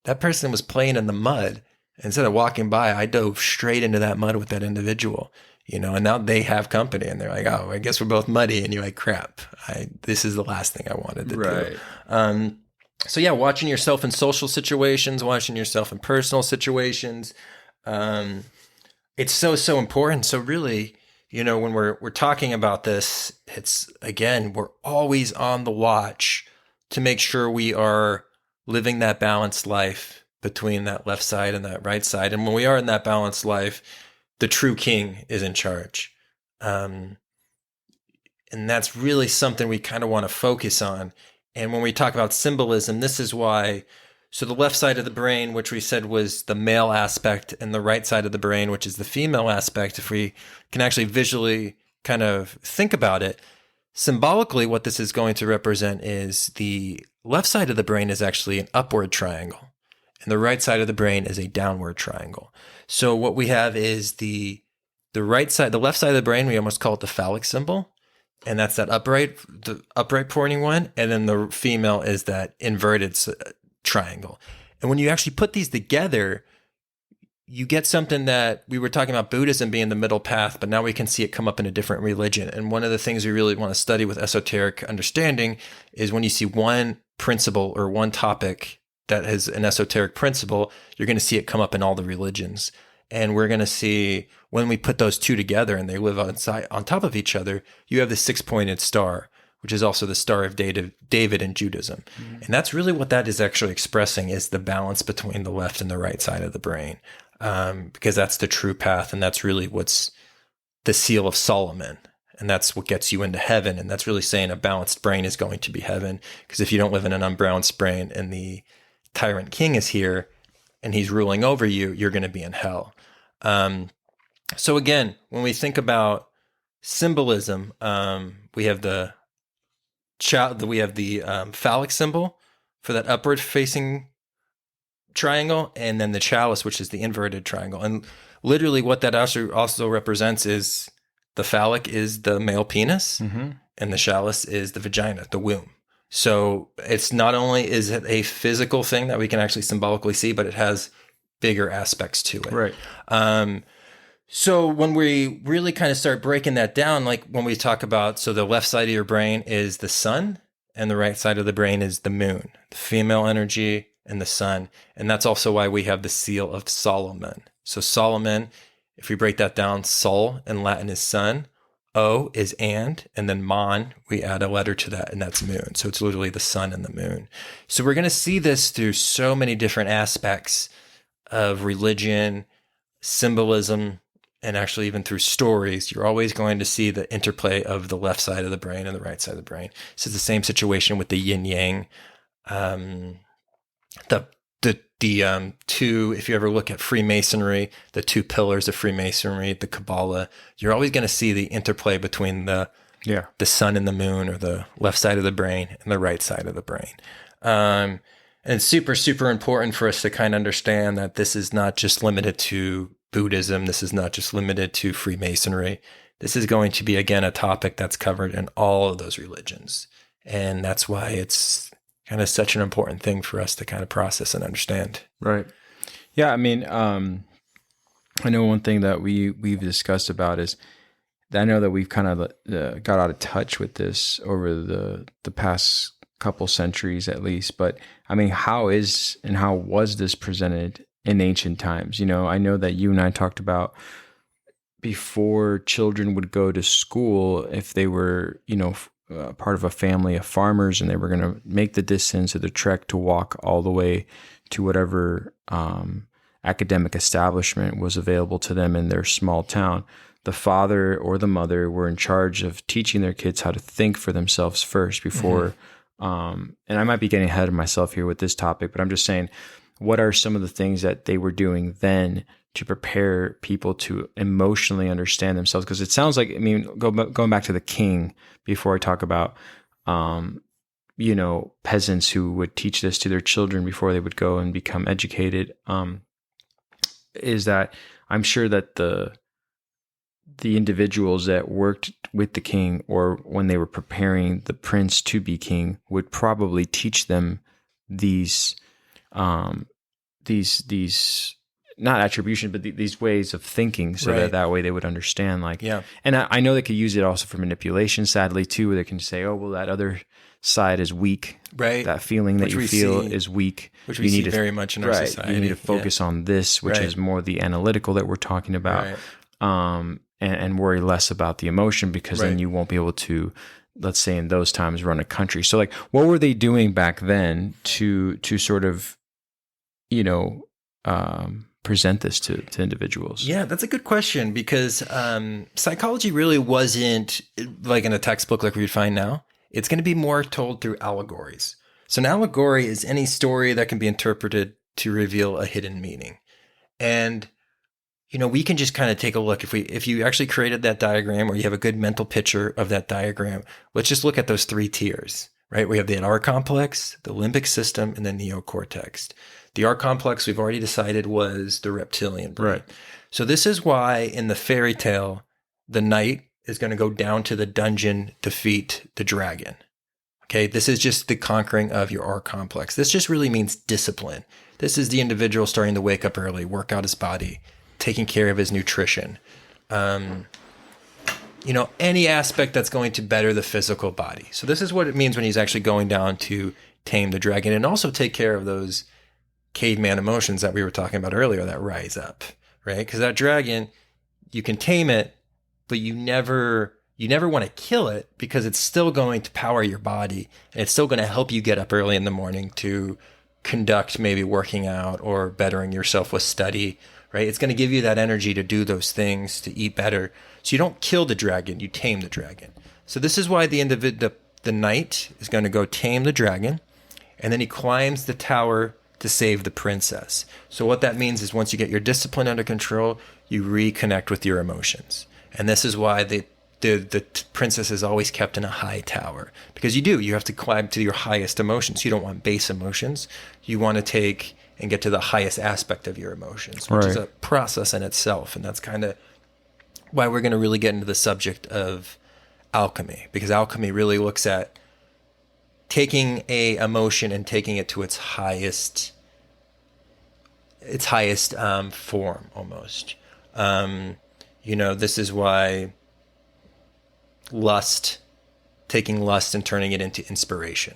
that person was playing in the mud. Instead of walking by, I dove straight into that mud with that individual, you know, and now they have company and they're like, oh, I guess we're both muddy. And you're like, crap, this is the last thing I wanted to do. So yeah, watching yourself in social situations, watching yourself in personal situations. It's so important. So really, you know, when we're talking about this, it's, again, we're always on the watch to make sure we are living that balanced life between that left side and that right side. And when we are in that balanced life, the true king is in charge. And that's really something we kind of want to focus on. And when we talk about symbolism, this is why, so the left side of the brain, which we said was the male aspect, and the right side of the brain, which is the female aspect, if we can actually visually kind of think about it, symbolically, what this is going to represent is the left side of the brain is actually an upward triangle, and the right side of the brain is a downward triangle. So what we have is the left side of the brain, we almost call it the phallic symbol, and that's the upright pointing one, and then the female is that inverted triangle. And when you actually put these together, you get something that we were talking about Buddhism being the middle path, but now we can see it come up in a different religion. And one of the things we really want to study with esoteric understanding is when you see one principle or one topic that has an esoteric principle, you're going to see it come up in all the religions. And we're going to see when we put those two together and they live on top of each other, you have the 6-pointed star, which is also the Star of David in Judaism. Mm-hmm. And that's really what that is actually expressing, is the balance between the left and the right side of the brain. Because that's the true path. And that's really what's the seal of Solomon. And that's what gets you into heaven. And that's really saying a balanced brain is going to be heaven. Because if you don't live in an unbalanced brain and the tyrant king is here and he's ruling over you, you're going to be in hell. So again, when we think about symbolism, we have the phallic symbol for that upward facing triangle, and then the chalice, which is the inverted triangle. And literally what that also represents is the phallic is the male penis, mm-hmm. and the chalice is the vagina, the womb. So it's not only is it a physical thing that we can actually symbolically see, but it has bigger aspects to it. Right. So when we really kind of start breaking that down, like when we talk about, so the left side of your brain is the sun and the right side of the brain is the moon, the female energy and the sun. And that's also why we have the seal of Solomon. So Solomon, if we break that down, Sol in Latin is sun, O is and then Mon, we add a letter to that, and that's moon. So it's literally the sun and the moon. So we're going to see this through so many different aspects of religion, symbolism, and actually even through stories. You're always going to see the interplay of the left side of the brain and the right side of the brain. This is the same situation with the yin yang. The two, if you ever look at Freemasonry, the two pillars of Freemasonry, the Kabbalah, you're always going to see the interplay between the sun and the moon, or the left side of the brain and the right side of the brain. And it's super, super important for us to kind of understand that this is not just limited to Buddhism. This is not just limited to Freemasonry. This is going to be, again, a topic that's covered in all of those religions. And that's why it's kind of such an important thing for us to kind of process and understand. Right. Yeah. I mean, I know one thing that we've discussed about is that I know that we've kind of got out of touch with this over the past couple centuries at least. But I mean, how was this presented in ancient times? You know, I know that you and I talked about before children would go to school, if they were, you know, part of a family of farmers and they were going to make the distance or the trek to walk all the way to whatever academic establishment was available to them in their small town, the father or the mother were in charge of teaching their kids how to think for themselves first before, and I might be getting ahead of myself here with this topic, but I'm just saying, what are some of the things that they were doing then to prepare people to emotionally understand themselves? Because it sounds like, I mean, going back to the king before I talk about, you know, peasants who would teach this to their children before they would go and become educated, is that I'm sure that the individuals that worked with the king or when they were preparing the prince to be king would probably teach them these not attribution, but these ways of thinking, so that way they would understand. Like, yeah. And I know they could use it also for manipulation, sadly too, where they can say, "Oh, well, that other side is weak. Right. That feeling that you feel is weak. Which we see very much in our society. You need to focus on this, which is more the analytical that we're talking about, and worry less about the emotion, because then you won't be able to, let's say in those times, run a country." So, like, what were they doing back then to sort of, you know, present this to individuals? Yeah, that's a good question, because psychology really wasn't like in a textbook like we'd find now. It's going to be more told through allegories. So an allegory is any story that can be interpreted to reveal a hidden meaning. And, you know, we can just kind of take a look. If you actually created that diagram, or you have a good mental picture of that diagram, let's just look at those three tiers, right? We have the R complex, the limbic system, and the neocortex. The R complex, we've already decided, was the reptilian brain. Right. So this is why in the fairy tale, the knight is going to go down to the dungeon, defeat the dragon. Okay, this is just the conquering of your R complex. This just really means discipline. This is the individual starting to wake up early, work out his body, taking care of his nutrition. You know, any aspect that's going to better the physical body. So this is what it means when he's actually going down to tame the dragon, and also take care of those caveman emotions that we were talking about earlier that rise up, right? Because that dragon, you can tame it, but you never want to kill it, because it's still going to power your body, and it's still going to help you get up early in the morning to conduct maybe working out or bettering yourself with study, right? It's going to give you that energy to do those things, to eat better. So you don't kill the dragon, you tame the dragon. So this is why the knight is going to go tame the dragon, and then he climbs the tower to save the princess. So what that means is, once you get your discipline under control, you reconnect with your emotions. And this is why the princess is always kept in a high tower, because you have to climb to your highest emotions. You don't want base emotions. You want to take and get to the highest aspect of your emotions, which is a process in itself. And that's kind of why we're going to really get into the subject of alchemy, because alchemy really looks at taking a emotion and taking it to its highest form, almost. You know, this is why taking lust and turning it into inspiration,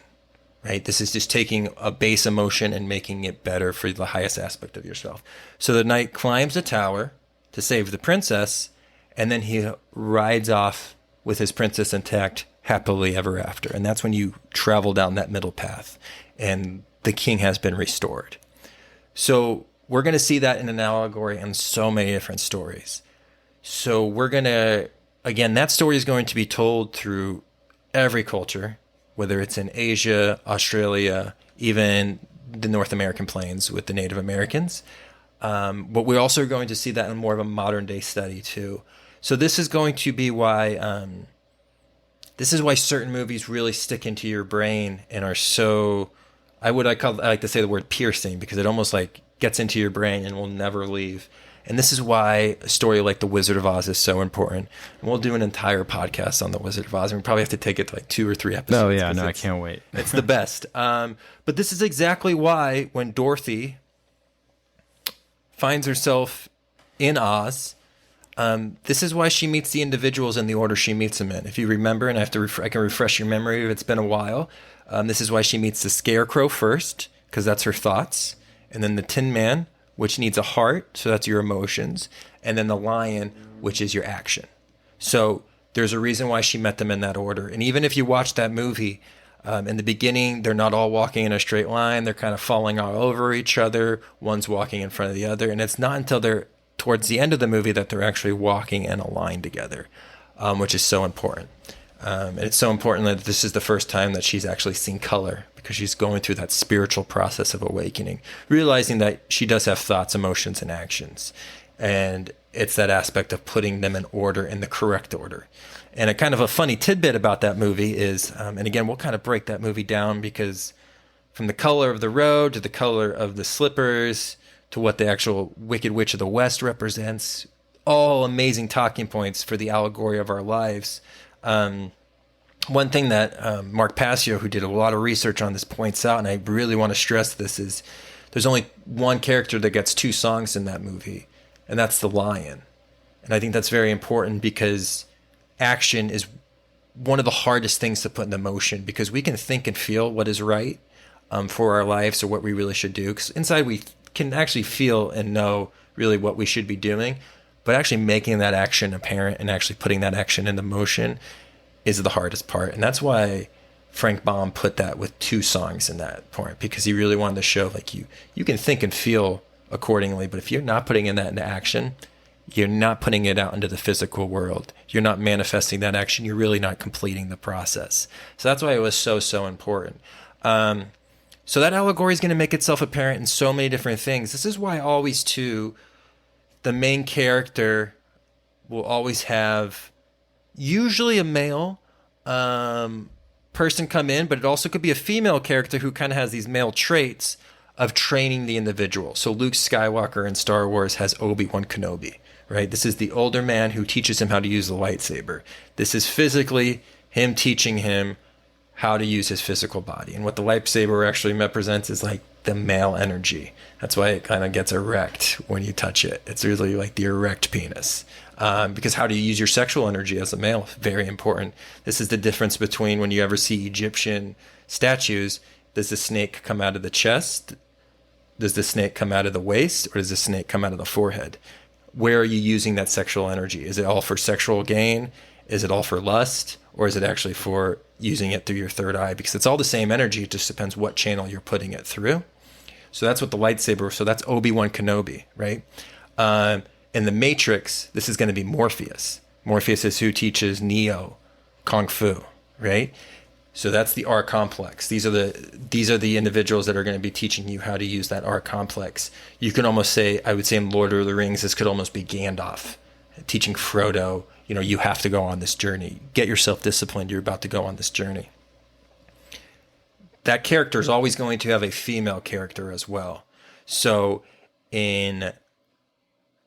right? This is just taking a base emotion and making it better for the highest aspect of yourself. So the knight climbs the tower to save the princess, and then he rides off with his princess intact, happily ever after. And that's when you travel down that middle path, and the king has been restored. So we're going to see that in an allegory in so many different stories. So we're going to, again, that story is going to be told through every culture, whether it's in Asia, Australia, even the North American plains with the Native Americans. But we're also going to see that in more of a modern day study too. So this is going to be why, certain movies really stick into your brain and are so, I like to say the word piercing, because it almost like gets into your brain and will never leave. And this is why a story like The Wizard of Oz is so important. And we'll do an entire podcast on The Wizard of Oz, and we probably have to take it to like 2 or 3 episodes. Oh, yeah, no, I can't wait. It's the best. But this is exactly why when Dorothy finds herself in Oz, This is why she meets the individuals in the order she meets them in. If you remember, and I can refresh your memory if it's been a while. This is why she meets the Scarecrow first, because that's her thoughts, and then the Tin Man, which needs a heart, so that's your emotions, and then the Lion, which is your action. So there's a reason why she met them in that order. And even if you watch that movie, in the beginning, they're not all walking in a straight line. They're kind of falling all over each other. One's walking in front of the other. And it's not until they're towards the end of the movie that they're actually walking in a line together, which is so important. And it's so important that this is the first time that she's actually seen color, because she's going through that spiritual process of awakening, realizing that she does have thoughts, emotions, and actions. And it's that aspect of putting them in order, in the correct order. And a kind of a funny tidbit about that movie is, and again, we'll kind of break that movie down, because from the color of the road to the color of the slippers to what the actual Wicked Witch of the West represents, all amazing talking points for the allegory of our lives. One thing that Mark Passio, who did a lot of research on this, points out, and I really want to stress this, is there's only one character that gets 2 songs in that movie, and that's the lion. And I think that's very important, because action is one of the hardest things to put into motion, because we can think and feel what is right for our lives, or what we really should do. Because inside we can actually feel and know really what we should be doing, but actually making that action apparent and actually putting that action into motion is the hardest part. And that's why Frank Baum put that with 2 songs in that point, because he really wanted to show, like, you can think and feel accordingly, but if you're not putting in that into action, you're not putting it out into the physical world. You're not manifesting that action. You're really not completing the process. So that's why it was so important. So that allegory is going to make itself apparent in so many different things. This is why always, too, the main character will always have usually a male person come in, but it also could be a female character who kind of has these male traits of training the individual. So Luke Skywalker in Star Wars has Obi-Wan Kenobi, right? This is the older man who teaches him how to use the lightsaber. This is physically him teaching him how to use his physical body. And what the lightsaber actually represents is like the male energy. That's why it kind of gets erect when you touch it. It's really like the erect penis. Because how do you use your sexual energy as a male? Very important. This is the difference between when you ever see Egyptian statues. Does the snake come out of the chest? Does the snake come out of the waist? Or does the snake come out of the forehead? Where are you using that sexual energy? Is it all for sexual gain? Is it all for lust? Or is it actually for using it through your third eye? Because it's all the same energy. It just depends what channel you're putting it through. So that's what the lightsaber, so that's Obi-Wan Kenobi, right? In the Matrix, this is going to be Morpheus. Morpheus is who teaches Neo Kung Fu, right? So that's the R complex. These are the individuals that are going to be teaching you how to use that R complex. You can almost say, I would say in Lord of the Rings, this could almost be Gandalf teaching Frodo, you have to go on this journey. Get yourself disciplined. You're about to go on this journey. That character is always going to have a female character as well. So in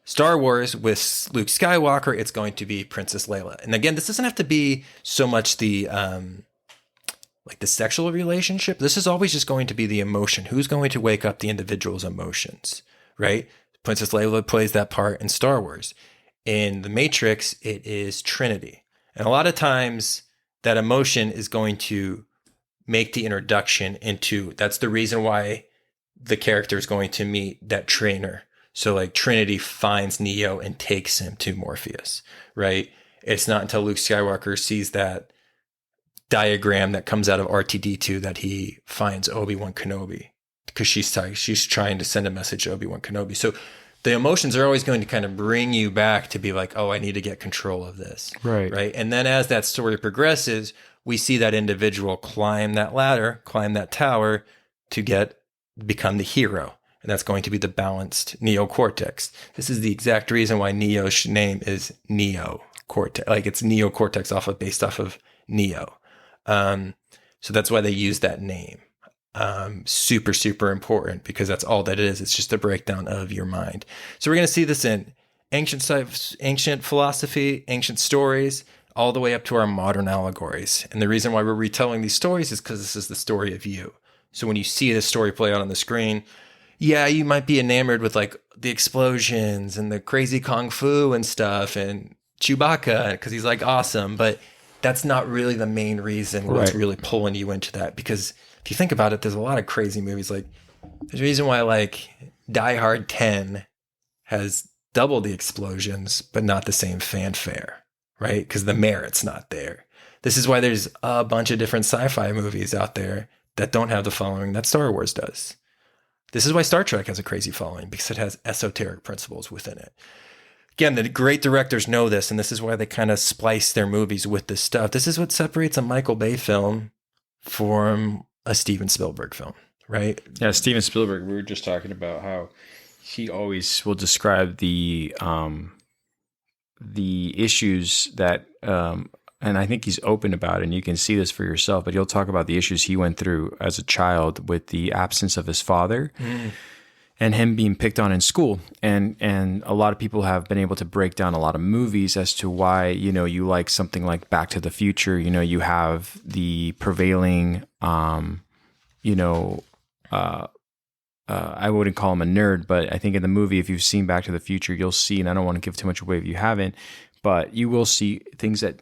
Star Wars with Luke Skywalker, it's going to be Princess Leia. And again, this doesn't have to be so much the like the sexual relationship. This is always just going to be the emotion. Who's going to wake up the individual's emotions, right? Princess Leia plays that part in Star Wars. In The Matrix, it is Trinity. And a lot of times that emotion is going to make the introduction into, that's the reason why the character is going to meet that trainer. So like Trinity finds Neo and takes him to Morpheus, right? It's not until Luke Skywalker sees that diagram that comes out of R2-D2 that he finds Obi-Wan Kenobi, because she's trying to send a message to Obi-Wan Kenobi. So the emotions are always going to kind of bring you back to be like, oh, I need to get control of this. Right. And then as that story progresses, we see that individual climb that ladder, climb that tower to become the hero. And that's going to be the balanced neocortex. This is the exact reason why Neo's name is neocortex. Like it's neocortex based off of Neo. So that's why they use that name. Super, super important, because that's all that it is. It's just a breakdown of your mind. So we're going to see this in ancient philosophy, ancient stories, all the way up to our modern allegories. And the reason why we're retelling these stories is because this is the story of you. So when you see this story play out on the screen, yeah, you might be enamored with like the explosions and the crazy kung fu and stuff and Chewbacca because he's like awesome, but that's not really the main reason what's Right. really pulling you into that. Because if you think about it, there's a lot of crazy movies. Like there's a reason why like Die Hard 10 has double the explosions, but not the same fanfare, right? Because the merit's not there. This is why there's a bunch of different sci-fi movies out there that don't have the following that Star Wars does. This is why Star Trek has a crazy following, because it has esoteric principles within it. Again, the great directors know this, and this is why they kind of splice their movies with this stuff. This is what separates a Michael Bay film from a Steven Spielberg film, right? Yeah, Steven Spielberg, we were just talking about how he always will describe the issues that and I think he's open about it, and you can see this for yourself, but he'll talk about the issues he went through as a child with the absence of his father and him being picked on in school. And a lot of people have been able to break down a lot of movies as to why, you know, you like something like Back to the Future, you know, you have the prevailing, you know, I wouldn't call him a nerd, but I think in the movie, if you've seen Back to the Future, you'll see, and I don't want to give too much away if you haven't, but you will see things that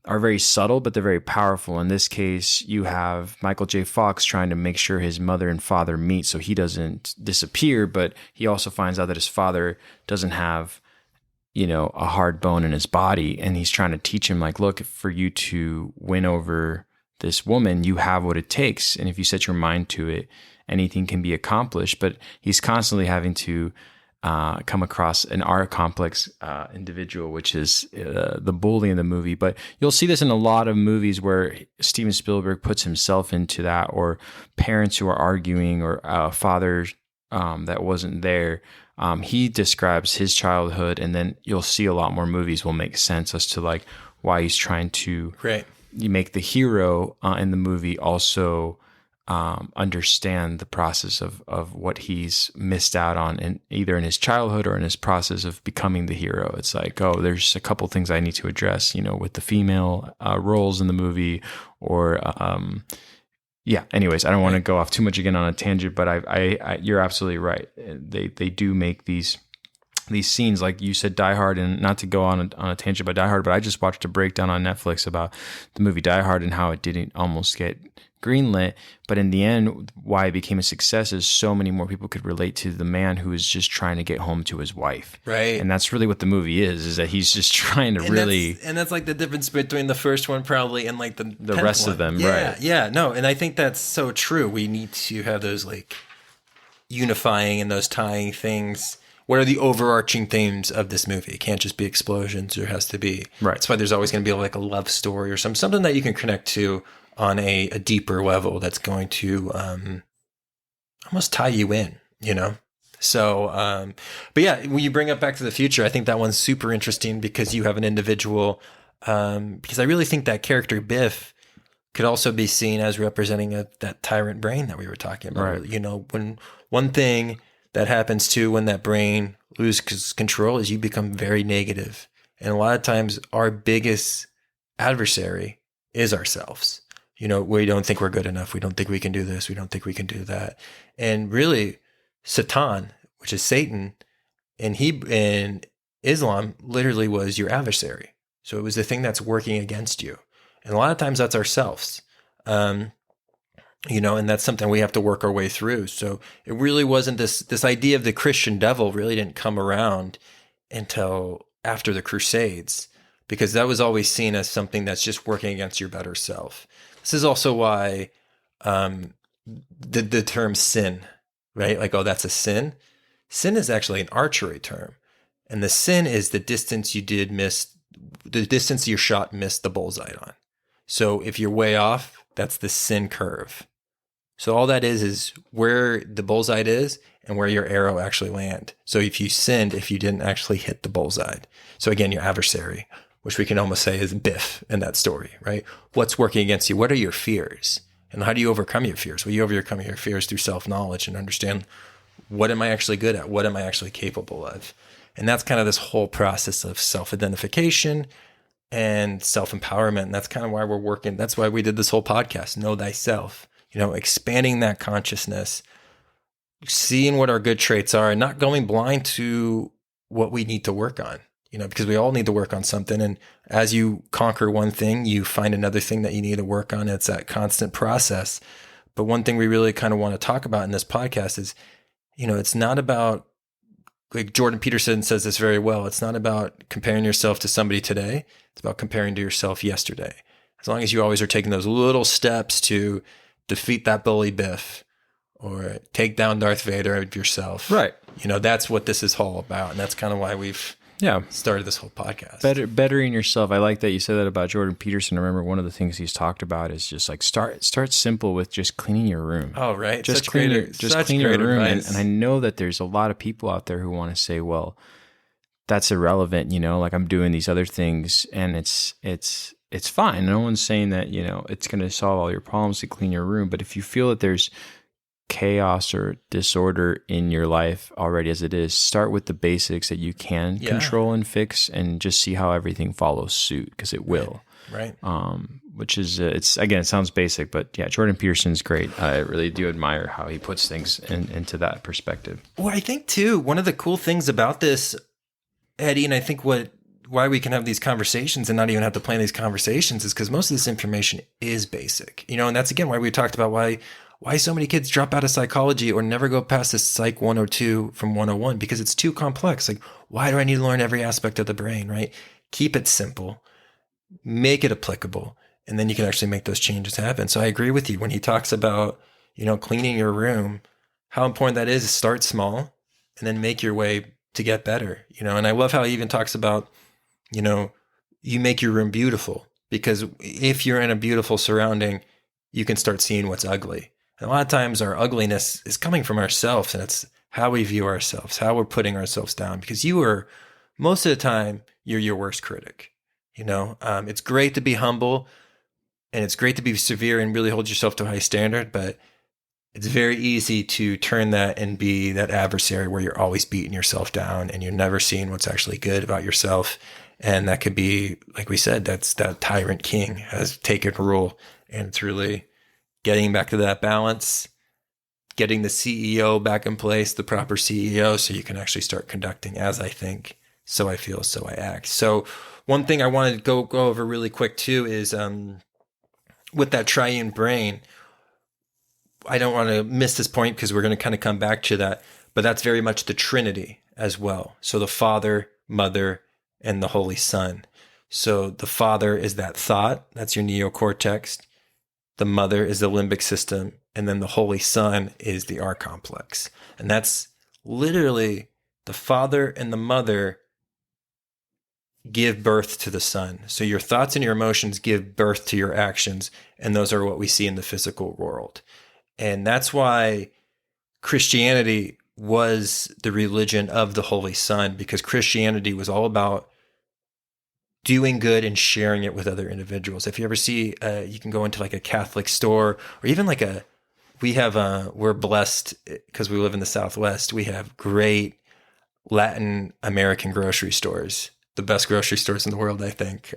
are very subtle, but they're very powerful. In this case, you have Michael J. Fox trying to make sure his mother and father meet so he doesn't disappear, but he also finds out that his father doesn't have, you know, a hard bone in his body, and he's trying to teach him, like, look, for you to win over this woman, you have what it takes, and if you set your mind to it, anything can be accomplished. But he's constantly having to come across an R-complex individual, which is the bully in the movie. But you'll see this in a lot of movies where Steven Spielberg puts himself into that, or parents who are arguing, or father that wasn't there. He describes his childhood, and then you'll see a lot more movies will make sense as to like why he's trying to make the hero in the movie also understand the process of what he's missed out on, in either in his childhood or in his process of becoming the hero. It's like, oh, there's a couple things I need to address, you know, with the female roles in the movie, or yeah. Anyways, I don't want to go off too much again on a tangent, but I you're absolutely right. They do make these scenes, like you said, Die Hard, and not to go on a tangent about Die Hard, but I just watched a breakdown on Netflix about the movie Die Hard and how it didn't almost get greenlit, but in the end, why it became a success is so many more people could relate to the man who is just trying to get home to his wife. Right. And that's really what the movie is that he's just trying to that's like the difference between the first one probably and like the rest one. of them, yeah, right? Yeah, no, and I think that's so true. We need to have those like unifying and those tying things. What are the overarching themes of this movie? It can't just be explosions. There has to be. Right. That's why there's always going to be like a love story or something that you can connect to on a deeper level that's going to almost tie you in, you know? So, but yeah, when you bring up Back to the Future, I think that one's super interesting because you have an individual, because I really think that character Biff could also be seen as representing that tyrant brain that we were talking about. Right. You know, when one thing that happens too when that brain loses control is you become very negative. And a lot of times our biggest adversary is ourselves. You know, we don't think we're good enough. We don't think we can do this. We don't think we can do that. And really, Satan, which is Satan, in Islam literally was your adversary. So it was the thing that's working against you. And a lot of times that's ourselves. You know, and that's something we have to work our way through. So it really wasn't this idea of the Christian devil really didn't come around until after the Crusades, because that was always seen as something that's just working against your better self. This is also why the term sin, right? Like, oh, that's a sin. Sin is actually an archery term. And the sin is the distance the distance your shot missed the bullseye on. So if you're way off, that's the sin curve. So all that is where the bullseye is and where your arrow actually land. So if you sinned, if you didn't actually hit the bullseye. So again, your adversary, which we can almost say is Biff in that story, right? What's working against you? What are your fears? And how do you overcome your fears? Well, you overcome your fears through self-knowledge and understand, what am I actually good at? What am I actually capable of? And that's kind of this whole process of self-identification and self-empowerment. And that's kind of why we're working. That's why we did this whole podcast, Know Thyself. You know, expanding that consciousness seeing what our good traits are and not going blind to what we need to work on, because we all need to work on something. And as you conquer one thing, you find another thing that you need to work on. It's that constant process. But one thing we really kind of want to talk about in this podcast is, it's not about, like Jordan Peterson says this very well, it's not about comparing yourself to somebody today. It's about comparing to yourself yesterday. As long as you always are taking those little steps to defeat that bully Biff or take down Darth Vader of yourself. Right. That's what this is all about. And that's kind of why we've started this whole podcast. Bettering yourself. I like that you said that about Jordan Peterson. I remember one of the things he's talked about is just like start simple with just cleaning your room. Oh, right. Just clean your room. And I know that there's a lot of people out there who want to say, well, that's irrelevant, like I'm doing these other things and it's fine. No one's saying that, it's going to solve all your problems to clean your room. But if you feel that there's chaos or disorder in your life already as it is, start with the basics that you can control and fix and just see how everything follows suit, because it will. Right. Which is, it sounds basic, but yeah, Jordan Peterson's great. I really do admire how he puts things into that perspective. Well, I think too, one of the cool things about this, Eddie, and I think why we can have these conversations and not even have to plan these conversations is because most of this information is basic, and that's again why we talked about why so many kids drop out of psychology or never go past the Psych 102 from 101, because it's too complex. Like, why do I need to learn every aspect of the brain, right? Keep it simple, make it applicable, and then you can actually make those changes happen. So I agree with you when he talks about, cleaning your room, how important that is. Start small and then make your way to get better, and I love how he even talks about, you make your room beautiful, because if you're in a beautiful surrounding, you can start seeing what's ugly. And a lot of times our ugliness is coming from ourselves, and it's how we view ourselves, how we're putting ourselves down, because most of the time, you're your worst critic. It's great to be humble and it's great to be severe and really hold yourself to a high standard, but it's very easy to turn that and be that adversary where you're always beating yourself down and you're never seeing what's actually good about yourself. And that could be, like we said, that tyrant king has taken rule, and it's really getting back to that balance, getting the CEO back in place, the proper CEO, so you can actually start conducting as I think, so I feel, so I act. So one thing I wanted to go over really quick too is with that triune brain, I don't want to miss this point because we're going to kind of come back to that, but that's very much the Trinity as well. So the Father, Mother, and the Holy Son. So the Father is that thought, that's your neocortex. The Mother is the limbic system, and then the Holy Son is the R complex. And that's literally the Father and the Mother give birth to the Son. So your thoughts and your emotions give birth to your actions, and those are what we see in the physical world. And that's why Christianity was the religion of the Holy Son, because Christianity was all about doing good and sharing it with other individuals. If you ever see, you can go into like a Catholic store, or even like we're blessed because we live in the Southwest. We have great Latin American grocery stores, the best grocery stores in the world, I think.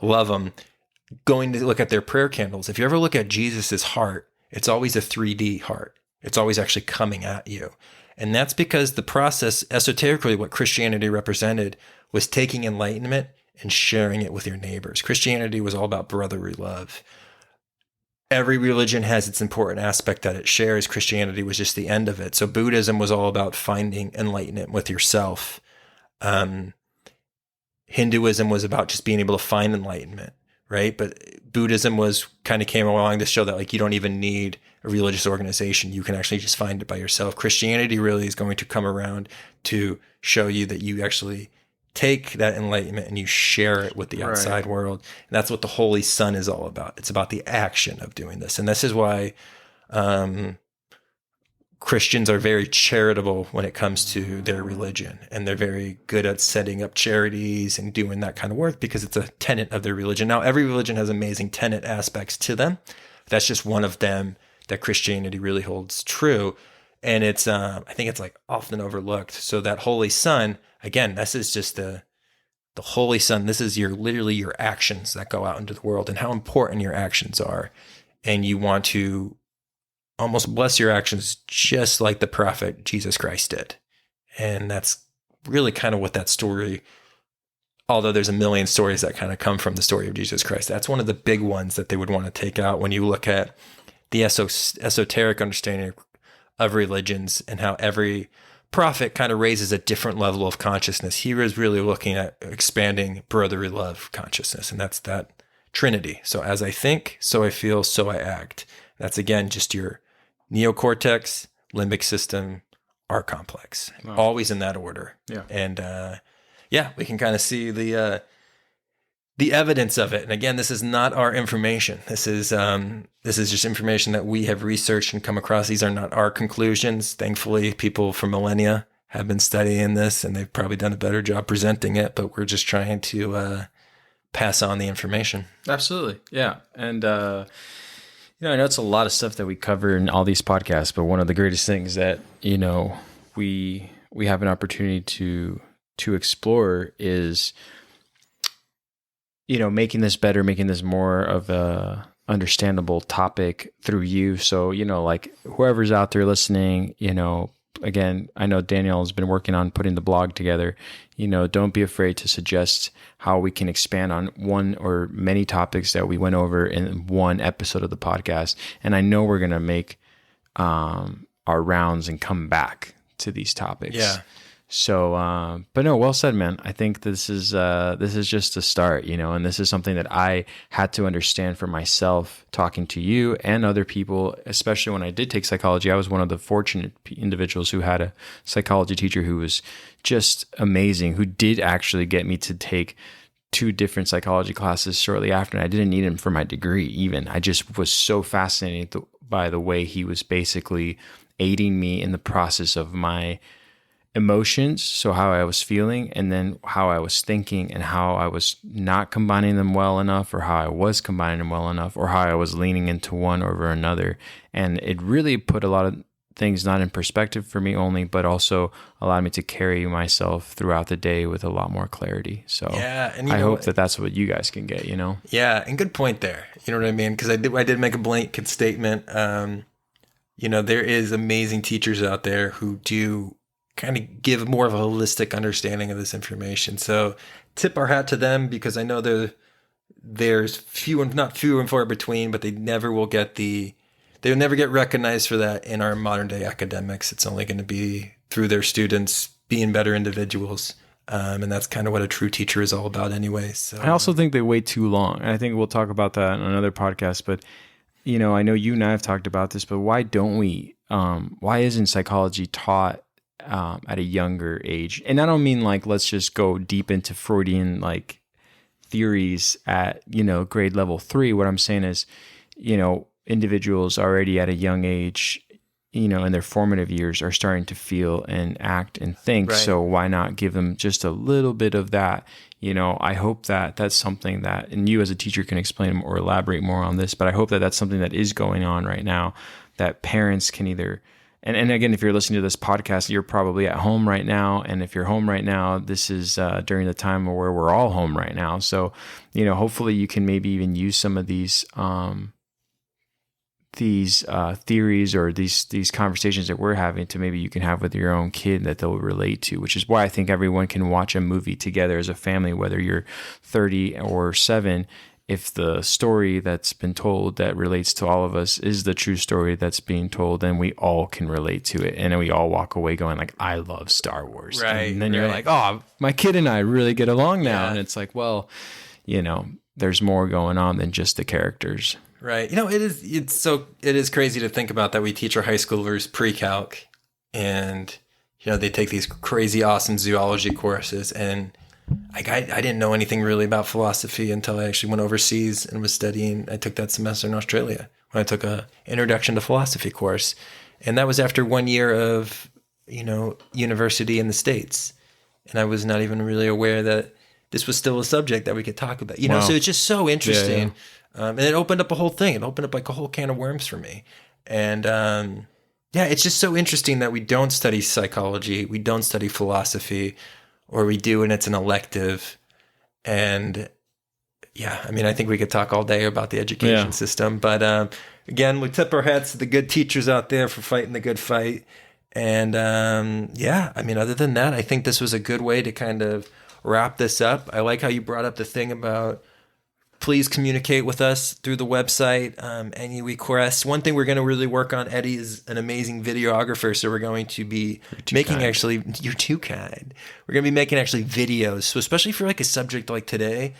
Love them. Going to look at their prayer candles. If you ever look at Jesus's heart, it's always a 3D heart. It's always actually coming at you. And that's because the process, esoterically, what Christianity represented was taking enlightenment and sharing it with your neighbors. Christianity was all about brotherly love. Every religion has its important aspect that it shares. Christianity was just the end of it. So Buddhism was all about finding enlightenment with yourself. Hinduism was about just being able to find enlightenment, right? But Buddhism came along to show that like you don't even need a religious organization. You can actually just find it by yourself. Christianity really is going to come around to show you that you actually take that enlightenment and you share it with the outside world. And that's what the Holy Son is all about. It's about the action of doing this. And this is why Christians are very charitable when it comes to their religion. And they're very good at setting up charities and doing that kind of work because it's a tenet of their religion. Now, every religion has amazing tenet aspects to them. That's just one of them that Christianity really holds true. And it's, I think it's like often overlooked. So that Holy Son, again, this is just the Holy Son. This is literally your actions that go out into the world and how important your actions are. And you want to almost bless your actions just like the prophet Jesus Christ did. And that's really kind of what that story, although there's a million stories that kind of come from the story of Jesus Christ, that's one of the big ones that they would want to take out when you look at the esoteric understanding of religions and how every prophet kind of raises a different level of consciousness. He was really looking at expanding brotherly love consciousness, and that's that Trinity. So as I think, so I feel, so I act. That's, again, just your neocortex, limbic system, art complex. Wow. Always in that order. Yeah. And we can kind of see the evidence of it. And again, this is not our information. This is just information that we have researched and come across. These are not our conclusions. Thankfully, people for millennia have been studying this, and they've probably done a better job presenting it, but we're just trying to pass on the information. Absolutely. Yeah. And, I know it's a lot of stuff that we cover in all these podcasts, but one of the greatest things that, we have an opportunity to explore is, making this better, making this more of a understandable topic through you. So, like whoever's out there listening, again, I know Daniel has been working on putting the blog together. Don't be afraid to suggest how we can expand on one or many topics that we went over in one episode of the podcast. And I know we're going to make our rounds and come back to these topics. Yeah. So, but no, well said, man. I think this is just a start, and this is something that I had to understand for myself talking to you and other people, especially when I did take psychology. I was one of the fortunate individuals who had a psychology teacher who was just amazing, who did actually get me to take 2 different psychology classes shortly after. And I didn't need him for my degree even. I just was so fascinated by the way he was basically aiding me in the process of my emotions, so how I was feeling, and then how I was thinking, and how I was not combining them well enough, or how I was combining them well enough, or how I was leaning into one over another. And it really put a lot of things not in perspective for me only, but also allowed me to carry myself throughout the day with a lot more clarity. So yeah, and I hope that that's what you guys can get, Yeah, and good point there. You know what I mean? Because I did make a blanket statement. There is amazing teachers out there who do kind of give more of a holistic understanding of this information. So tip our hat to them, because I know there's few and far between, but they'll never get recognized for that in our modern day academics. It's only going to be through their students being better individuals. And that's kind of what a true teacher is all about anyway. So I also think they wait too long. And I think we'll talk about that on another podcast, but I know you and I have talked about this, but why don't we, why isn't psychology taught at a younger age? And I don't mean like, let's just go deep into Freudian like theories at, grade level 3. What I'm saying is, individuals already at a young age, in their formative years are starting to feel and act and think. Right. So why not give them just a little bit of that? I hope that that's something that, and you as a teacher can explain or elaborate more on this, but I hope that that's something that is going on right now, that parents can either, and again, if you're listening to this podcast, you're probably at home right now. And if you're home right now, this is during the time where we're all home right now. So, hopefully you can maybe even use some of these theories or these conversations that we're having to maybe you can have with your own kid that they'll relate to, which is why I think everyone can watch a movie together as a family, whether you're 30 or 7. If the story that's been told that relates to all of us is the true story that's being told, then we all can relate to it. And then we all walk away going like, I love Star Wars. Right. And then you're like, oh, my kid and I really get along now. Yeah. And it's like, well, there's more going on than just the characters. Right. It is crazy to think about that we teach our high schoolers pre-calc and, they take these crazy awesome zoology courses, and I didn't know anything really about philosophy until I actually went overseas and was studying. I took that semester in Australia when I took a introduction to philosophy course. And that was after 1 year of, university in the States. And I was not even really aware that this was still a subject that we could talk about, Wow. So it's just so interesting. Yeah. And it opened up a whole thing. It opened up like a whole can of worms for me. And, it's just so interesting that we don't study psychology. We don't study philosophy. Or we do, and it's an elective. And Yeah, I mean, I think we could talk all day about the education system, but again, we tip our hats to the good teachers out there for fighting the good fight. And yeah, I mean, other than that, I think this was a good way to kind of wrap this up. I like how you brought up the thing about please communicate with us through the website. Any requests. One thing we're going to really work on, Eddie is an amazing videographer, so we're going to be making you're too kind. We're going to be making actually videos. So especially for like a subject like today,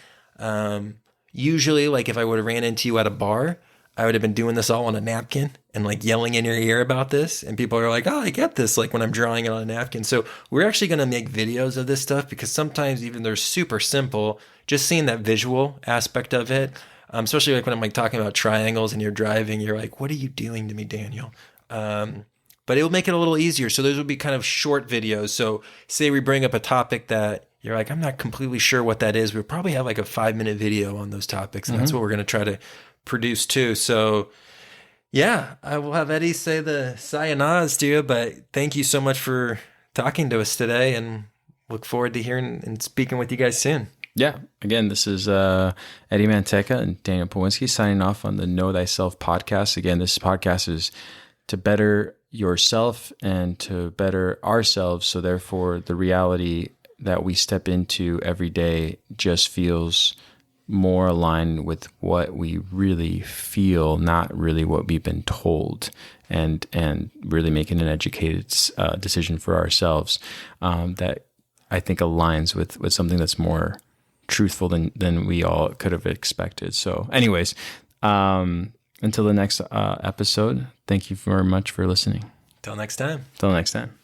usually like if I would have ran into you at a bar, I would have been doing this all on a napkin and like yelling in your ear about this. And people are like, oh, I get this. Like when I'm drawing it on a napkin. So we're actually going to make videos of this stuff because sometimes even they're super simple, just seeing that visual aspect of it, especially like when I'm like talking about triangles and you're driving, you're like, what are you doing to me, Daniel? But it'll make it a little easier. So those will be kind of short videos. So say we bring up a topic that you're like, I'm not completely sure what that is. We'll probably have like a 5-minute video on those topics. And that's what we're going to try to produce too. So yeah, I will have Eddie say the sayonara to you, but thank you so much for talking to us today and look forward to hearing and speaking with you guys soon. Yeah. Again, this is Eddie Manteca and Daniel Pawinski signing off on the Know Thyself podcast. Again, this podcast is to better yourself and to better ourselves. So therefore, the reality that we step into every day just feels more aligned with what we really feel, not really what we've been told, and really making an educated decision for ourselves that I think aligns with something that's more truthful than we all could have expected. So anyways, until the next episode, thank you very much for listening. Till next time. Till next time.